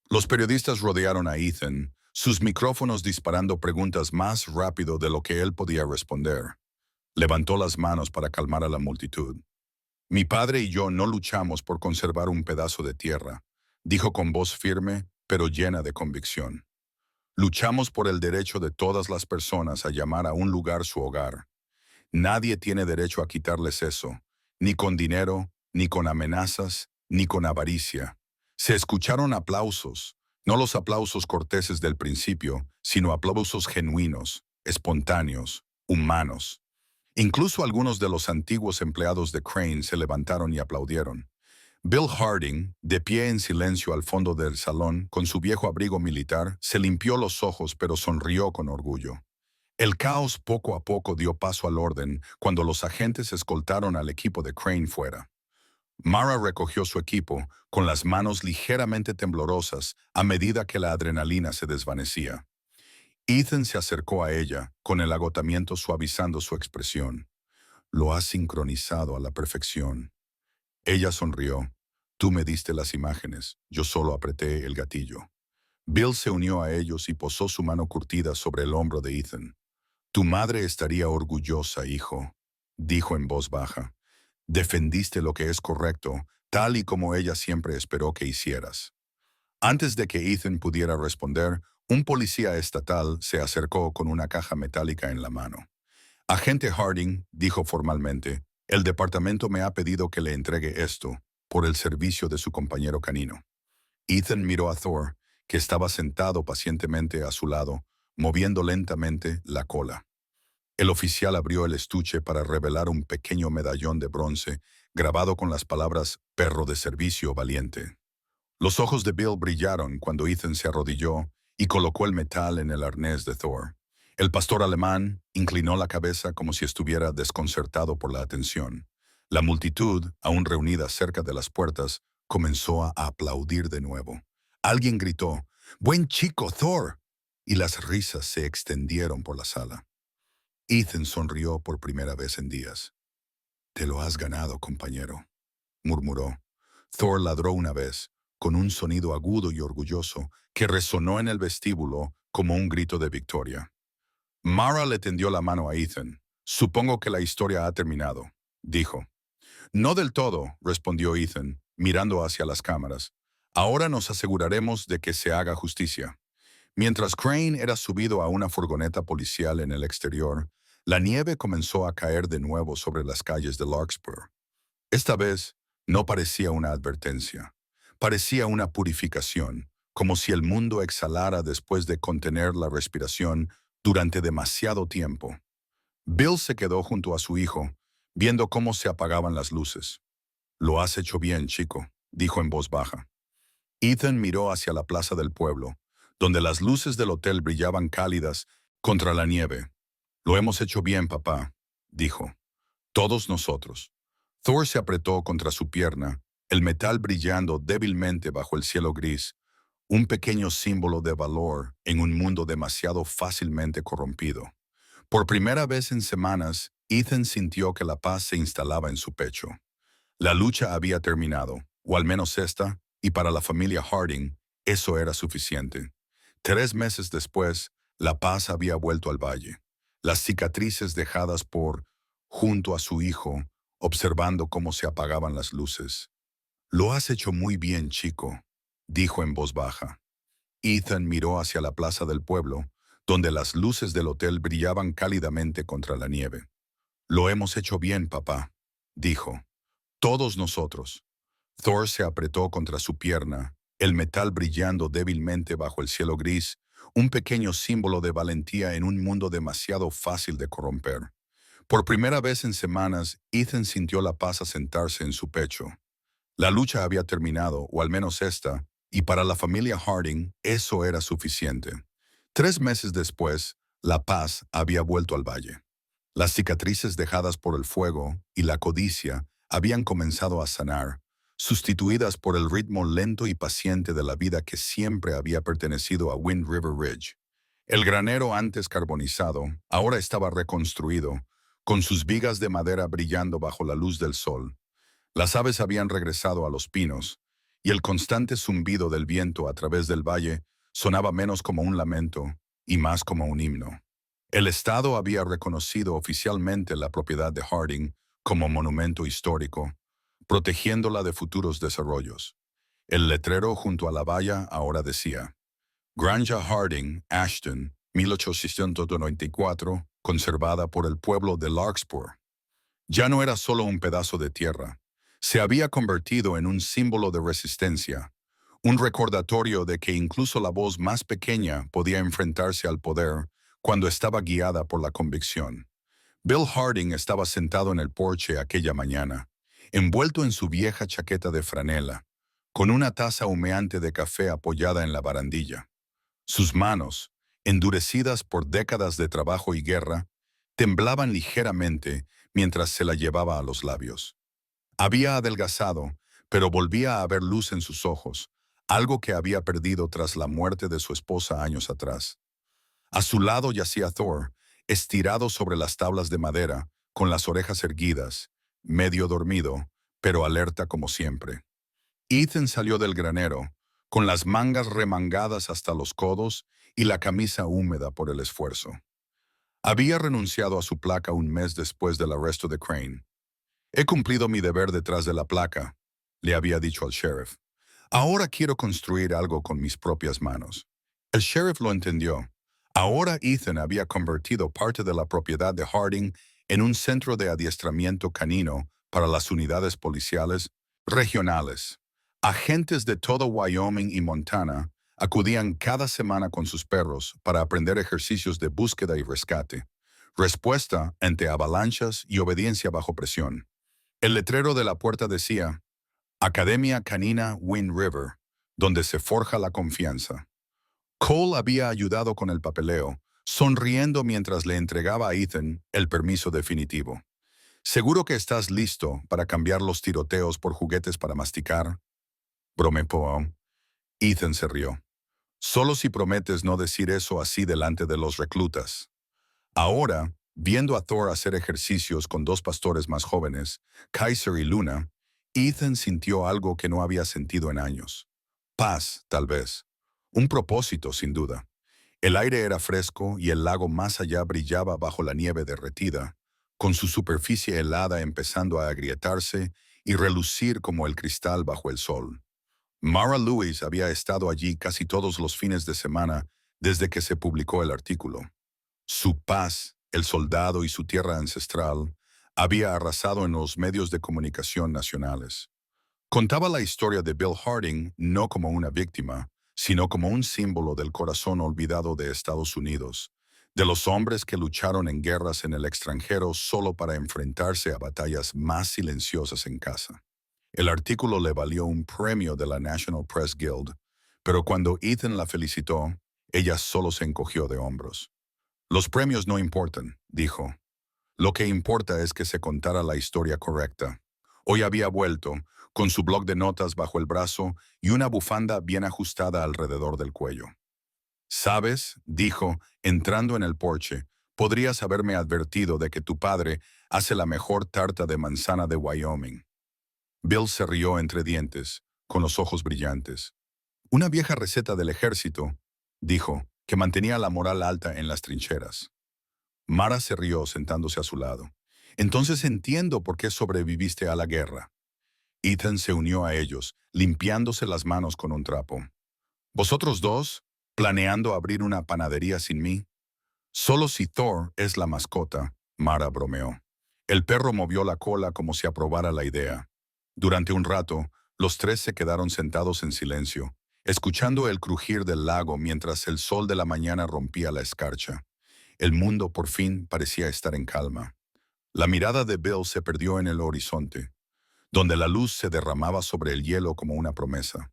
Los periodistas rodearon a Ethan, sus micrófonos disparando preguntas más rápido de lo que él podía responder. Levantó las manos para calmar a la multitud. «Mi padre y yo no luchamos por conservar un pedazo de tierra», dijo con voz firme, pero llena de convicción. «Luchamos por el derecho de todas las personas a llamar a un lugar su hogar. Nadie tiene derecho a quitarles eso, ni con dinero, ni con amenazas, ni con avaricia». Se escucharon aplausos, no los aplausos corteses del principio, sino aplausos genuinos, espontáneos, humanos. Incluso algunos de los antiguos empleados de Crane se levantaron y aplaudieron. Bill Harding, de pie en silencio al fondo del salón, con su viejo abrigo militar, se limpió los ojos pero sonrió con orgullo. El caos poco a poco dio paso al orden cuando los agentes escoltaron al equipo de Crane fuera. Mara recogió su equipo, con las manos ligeramente temblorosas a medida que la adrenalina se desvanecía. Ethan se acercó a ella, con el agotamiento suavizando su expresión. «Lo has sincronizado a la perfección». Ella sonrió. «Tú me diste las imágenes, yo solo apreté el gatillo». Bill se unió a ellos y posó su mano curtida sobre el hombro de Ethan. «Tu madre estaría orgullosa, hijo», dijo en voz baja. «Defendiste lo que es correcto, tal y como ella siempre esperó que hicieras». Antes de que Ethan pudiera responder, un policía estatal se acercó con una caja metálica en la mano. «Agente Harding», dijo formalmente, El departamento me ha pedido que le entregue esto por el servicio de su compañero canino. Ethan miró a Thor, que estaba sentado pacientemente a su lado, moviendo lentamente la cola. El oficial abrió el estuche para revelar un pequeño medallón de bronce grabado con las palabras «Perro de servicio valiente». Los ojos de Bill brillaron cuando Ethan se arrodilló y colocó el metal en el arnés de Thor. El pastor alemán inclinó la cabeza como si estuviera desconcertado por la atención. La multitud, aún reunida cerca de las puertas, comenzó a aplaudir de nuevo. Alguien gritó, «¡Buen chico, Thor!» y las risas se extendieron por la sala. Ethan sonrió por primera vez en días. «Te lo has ganado, compañero», murmuró. Thor ladró una vez, con un sonido agudo y orgulloso que resonó en el vestíbulo como un grito de victoria. Mara le tendió la mano a Ethan. «Supongo que la historia ha terminado», dijo. «No del todo», respondió Ethan, mirando hacia las cámaras. «Ahora nos aseguraremos de que se haga justicia». Mientras Crane era subido a una furgoneta policial en el exterior, la nieve comenzó a caer de nuevo sobre las calles de Larkspur. Esta vez no parecía una advertencia. Parecía una purificación, como si el mundo exhalara después de contener la respiración durante demasiado tiempo. Bill se quedó junto a su hijo, viendo cómo se apagaban las luces. «Lo has hecho bien, chico», dijo en voz baja. Ethan miró hacia la plaza del pueblo, donde las luces del hotel brillaban cálidas contra la nieve. «Lo hemos hecho bien, papá», dijo. «Todos nosotros». Thor se apretó contra su pierna, el metal brillando débilmente bajo el cielo gris, un pequeño símbolo de valor en un mundo demasiado fácilmente corrompido. Por primera vez en semanas, Ethan sintió que la paz se instalaba en su pecho. La lucha había terminado, o al menos esta, y para la familia Harding, eso era suficiente. 3 meses después, la paz había vuelto al valle. Las cicatrices dejadas junto a su hijo, observando cómo se apagaban las luces. «Lo has hecho muy bien, chico», dijo en voz baja. Ethan miró hacia la plaza del pueblo, donde las luces del hotel brillaban cálidamente contra la nieve. «Lo hemos hecho bien, papá», dijo. «Todos nosotros». Thor se apretó contra su pierna, el metal brillando débilmente bajo el cielo gris, un pequeño símbolo de valentía en un mundo demasiado fácil de corromper. Por primera vez en semanas, Ethan sintió la paz asentarse en su pecho. La lucha había terminado, o al menos esta, y para la familia Harding eso era suficiente. 3 meses después, la paz había vuelto al valle. Las cicatrices dejadas por el fuego y la codicia habían comenzado a sanar, sustituidas por el ritmo lento y paciente de la vida que siempre había pertenecido a Wind River Ridge. El granero antes carbonizado ahora estaba reconstruido, con sus vigas de madera brillando bajo la luz del sol. Las aves habían regresado a los pinos, y el constante zumbido del viento a través del valle sonaba menos como un lamento y más como un himno. El Estado había reconocido oficialmente la propiedad de Harding como monumento histórico, protegiéndola de futuros desarrollos. El letrero junto a la valla ahora decía: Granja Harding, Ashton, 1894, conservada por el pueblo de Larkspur. Ya no era solo un pedazo de tierra, se había convertido en un símbolo de resistencia, un recordatorio de que incluso la voz más pequeña podía enfrentarse al poder cuando estaba guiada por la convicción. Bill Harding estaba sentado en el porche aquella mañana, envuelto en su vieja chaqueta de franela, con una taza humeante de café apoyada en la barandilla. Sus manos, endurecidas por décadas de trabajo y guerra, temblaban ligeramente mientras se la llevaba a los labios. Había adelgazado, pero volvía a haber luz en sus ojos, algo que había perdido tras la muerte de su esposa años atrás. A su lado yacía Thor, estirado sobre las tablas de madera, con las orejas erguidas, medio dormido, pero alerta como siempre. Ethan salió del granero, con las mangas remangadas hasta los codos y la camisa húmeda por el esfuerzo. Había renunciado a su placa un mes después del arresto de Crane. «He cumplido mi deber detrás de la placa», le había dicho al sheriff. «Ahora quiero construir algo con mis propias manos». El sheriff lo entendió. Ahora Ethan había convertido parte de la propiedad de Harding en un centro de adiestramiento canino para las unidades policiales regionales. Agentes de todo Wyoming y Montana acudían cada semana con sus perros para aprender ejercicios de búsqueda y rescate, respuesta ante avalanchas y obediencia bajo presión. El letrero de la puerta decía, Academia Canina Wind River, donde se forja la confianza. Cole había ayudado con el papeleo, sonriendo mientras le entregaba a Ethan el permiso definitivo. ¿Seguro que estás listo para cambiar los tiroteos por juguetes para masticar? Bromeó. Ethan se rió. Solo si prometes no decir eso así delante de los reclutas. Ahora, viendo a Thor hacer ejercicios con dos pastores más jóvenes, Kaiser y Luna, Ethan sintió algo que no había sentido en años. Paz, tal vez. Un propósito, sin duda. El aire era fresco y el lago más allá brillaba bajo la nieve derretida, con su superficie helada empezando a agrietarse y relucir como el cristal bajo el sol. Mara Lewis había estado allí casi todos los fines de semana desde que se publicó el artículo. Su paz, el soldado y su tierra ancestral había arrasado en los medios de comunicación nacionales. Contaba la historia de Bill Harding no como una víctima, sino como un símbolo del corazón olvidado de Estados Unidos, de los hombres que lucharon en guerras en el extranjero solo para enfrentarse a batallas más silenciosas en casa. El artículo le valió un premio de la National Press Guild, pero cuando Ethan la felicitó, ella solo se encogió de hombros. Los premios no importan, dijo. Lo que importa es que se contara la historia correcta. Hoy había vuelto, con su bloc de notas bajo el brazo y una bufanda bien ajustada alrededor del cuello. «¿Sabes?», dijo, entrando en el porche, «podrías haberme advertido de que tu padre hace la mejor tarta de manzana de Wyoming». Bill se rió entre dientes, con los ojos brillantes. «Una vieja receta del ejército», dijo, «que mantenía la moral alta en las trincheras». Mara se rió sentándose a su lado. «Entonces entiendo por qué sobreviviste a la guerra». Ethan se unió a ellos, limpiándose las manos con un trapo. «¿Vosotros dos, planeando abrir una panadería sin mí?» «Solo si Thor es la mascota», Mara bromeó. El perro movió la cola como si aprobara la idea. Durante un rato, los tres se quedaron sentados en silencio, escuchando el crujir del lago mientras el sol de la mañana rompía la escarcha. El mundo por fin parecía estar en calma. La mirada de Bill se perdió en el horizonte, donde la luz se derramaba sobre el hielo como una promesa.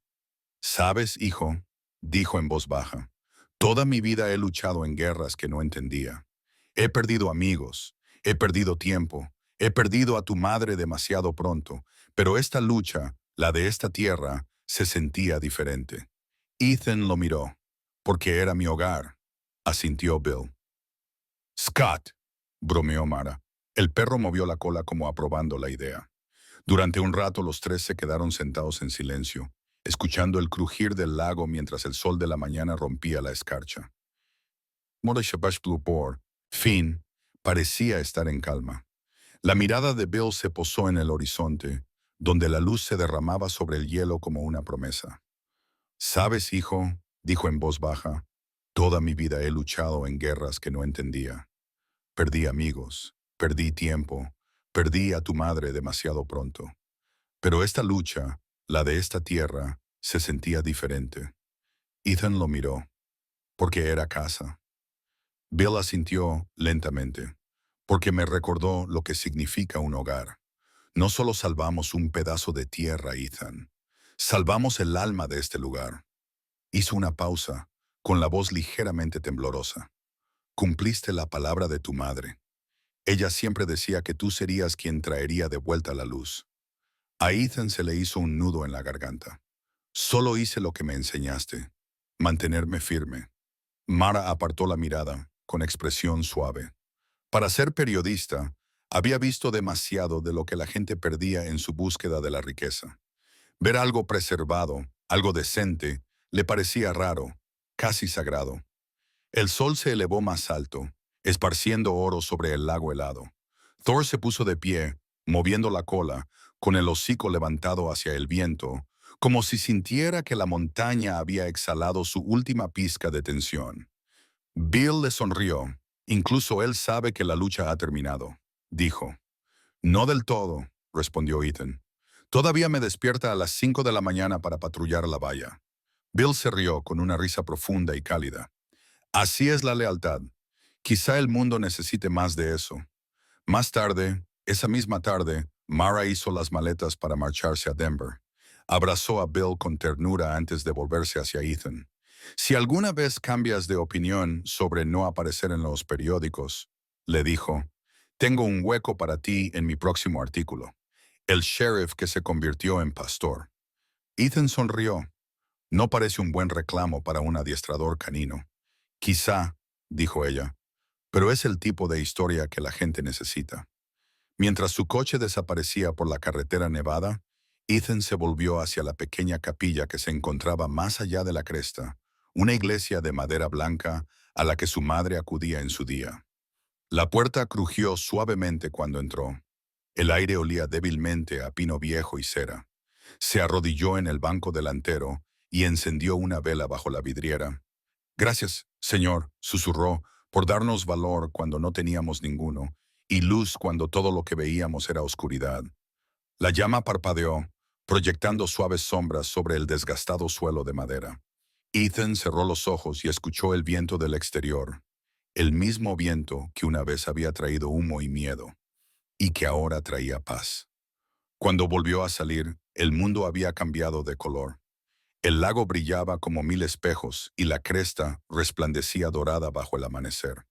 «¿Sabes, hijo?», dijo en voz baja, «toda mi vida he luchado en guerras que no entendía. He perdido amigos, he perdido tiempo, he perdido a tu madre demasiado pronto, pero esta lucha, la de esta tierra, se sentía diferente». Ethan lo miró. «Porque era mi hogar», asintió Bill. «Scott», bromeó Mara. El perro movió la cola como aprobando la idea. Durante un rato los tres se quedaron sentados en silencio, escuchando el crujir del lago mientras el sol de la mañana rompía la escarcha. Fin parecía estar en calma. La mirada de Bill se posó en el horizonte, donde la luz se derramaba sobre el hielo como una promesa. «¿Sabes, hijo?», dijo en voz baja, «toda mi vida he luchado en guerras que no entendía. Perdí amigos, perdí tiempo, perdí a tu madre demasiado pronto. Pero esta lucha, la de esta tierra, se sentía diferente». Ethan lo miró, porque era casa. Bill asintió lentamente, porque me recordó lo que significa un hogar. No solo salvamos un pedazo de tierra, Ethan, salvamos el alma de este lugar. Hizo una pausa, con la voz ligeramente temblorosa. «Cumpliste la palabra de tu madre. Ella siempre decía que tú serías quien traería de vuelta la luz». A Ethan se le hizo un nudo en la garganta. «Solo hice lo que me enseñaste, mantenerme firme». Mara apartó la mirada, con expresión suave. Para ser periodista, había visto demasiado de lo que la gente perdía en su búsqueda de la riqueza. Ver algo preservado, algo decente, le parecía raro, casi sagrado. El sol se elevó más alto, esparciendo oro sobre el lago helado. Thor se puso de pie, moviendo la cola, con el hocico levantado hacia el viento, como si sintiera que la montaña había exhalado su última pizca de tensión. Bill le sonrió. «Incluso él sabe que la lucha ha terminado», dijo. No del todo, respondió Ethan. Todavía me despierta a las 5 de la mañana para patrullar la valla. Bill se rió con una risa profunda y cálida. Así es la lealtad. Quizá el mundo necesite más de eso. Más tarde, esa misma tarde, Mara hizo las maletas para marcharse a Denver. Abrazó a Bill con ternura antes de volverse hacia Ethan. Si alguna vez cambias de opinión sobre no aparecer en los periódicos, le dijo, tengo un hueco para ti en mi próximo artículo. El sheriff que se convirtió en pastor. Ethan sonrió. No parece un buen reclamo para un adiestrador canino. Quizá, dijo ella, pero es el tipo de historia que la gente necesita. Mientras su coche desaparecía por la carretera nevada, Ethan se volvió hacia la pequeña capilla que se encontraba más allá de la cresta, una iglesia de madera blanca a la que su madre acudía en su día. La puerta crujió suavemente cuando entró. El aire olía débilmente a pino viejo y cera. Se arrodilló en el banco delantero y encendió una vela bajo la vidriera. Gracias, Señor, susurró, por darnos valor cuando no teníamos ninguno, y luz cuando todo lo que veíamos era oscuridad. La llama parpadeó, proyectando suaves sombras sobre el desgastado suelo de madera. Ethan cerró los ojos y escuchó el viento del exterior, el mismo viento que una vez había traído humo y miedo, y que ahora traía paz. Cuando volvió a salir, el mundo había cambiado de color. El lago brillaba como 1000 espejos y la cresta resplandecía dorada bajo el amanecer.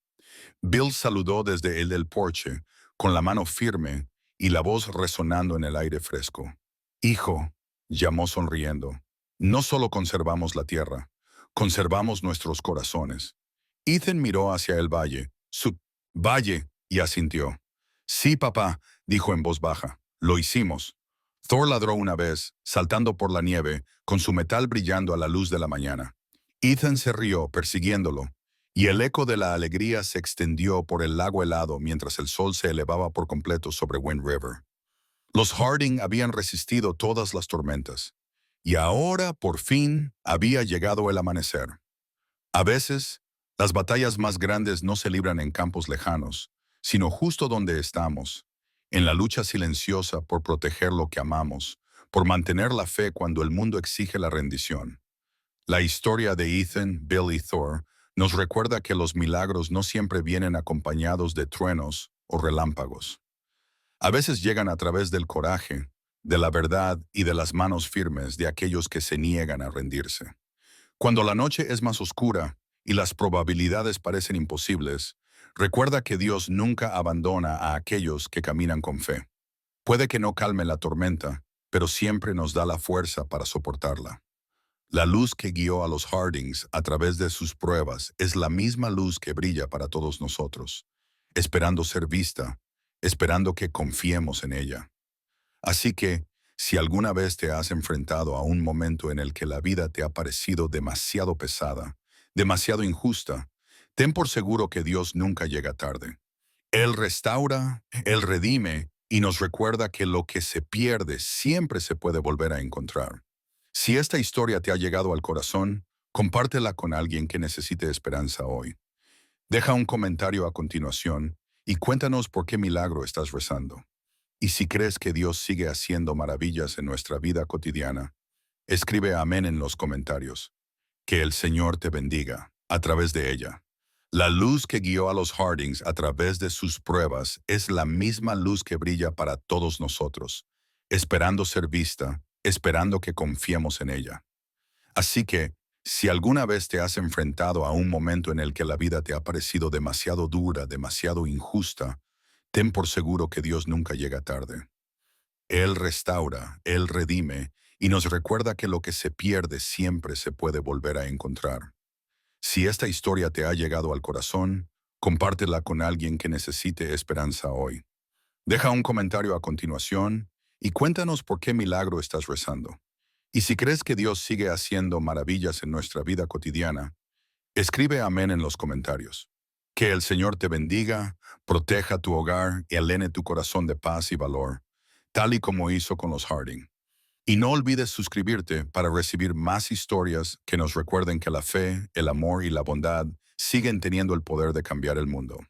Bill saludó desde el del porche, con la mano firme y la voz resonando en el aire fresco. Hijo, llamó sonriendo, no solo conservamos la tierra, conservamos nuestros corazones. Ethan miró hacia el valle, su valle, y asintió. Sí, papá, dijo en voz baja, lo hicimos. Thor ladró una vez, saltando por la nieve, con su metal brillando a la luz de la mañana. Ethan se rió, persiguiéndolo, y el eco de la alegría se extendió por el lago helado mientras el sol se elevaba por completo sobre Wind River. Los Harding habían resistido todas las tormentas, y ahora, por fin, había llegado el amanecer. A veces, las batallas más grandes no se libran en campos lejanos, sino justo donde estamos, en la lucha silenciosa por proteger lo que amamos, por mantener la fe cuando el mundo exige la rendición. La historia de Ethan, Bill y Thor nos recuerda que los milagros no siempre vienen acompañados de truenos o relámpagos. A veces llegan a través del coraje, de la verdad y de las manos firmes de aquellos que se niegan a rendirse. Cuando la noche es más oscura y las probabilidades parecen imposibles, recuerda que Dios nunca abandona a aquellos que caminan con fe. Puede que no calme la tormenta, pero siempre nos da la fuerza para soportarla. La luz que guió a los Hardings a través de sus pruebas es la misma luz que brilla para todos nosotros, esperando ser vista, esperando que confiemos en ella. Así que, si alguna vez te has enfrentado a un momento en el que la vida te ha parecido demasiado pesada, demasiado injusta, ten por seguro que Dios nunca llega tarde. Él restaura, Él redime y nos recuerda que lo que se pierde siempre se puede volver a encontrar. Si esta historia te ha llegado al corazón, compártela con alguien que necesite esperanza hoy. Deja un comentario a continuación y cuéntanos por qué milagro estás rezando. Y si crees que Dios sigue haciendo maravillas en nuestra vida cotidiana, escribe amén en los comentarios. Que el Señor te bendiga a través de ella. La luz que guió a los Hardings a través de sus pruebas es la misma luz que brilla para todos nosotros, esperando ser vista, esperando que confiemos en ella. Así que, si alguna vez te has enfrentado a un momento en el que la vida te ha parecido demasiado dura, demasiado injusta, ten por seguro que Dios nunca llega tarde. Él restaura, Él redime y nos recuerda que lo que se pierde siempre se puede volver a encontrar. Si esta historia te ha llegado al corazón, compártela con alguien que necesite esperanza hoy. Deja un comentario a continuación y cuéntanos por qué milagro estás rezando. Y si crees que Dios sigue haciendo maravillas en nuestra vida cotidiana, escribe amén en los comentarios. Que el Señor te bendiga, proteja tu hogar y llene tu corazón de paz y valor, tal y como hizo con los Harding. Y no olvides suscribirte para recibir más historias que nos recuerden que la fe, el amor y la bondad siguen teniendo el poder de cambiar el mundo.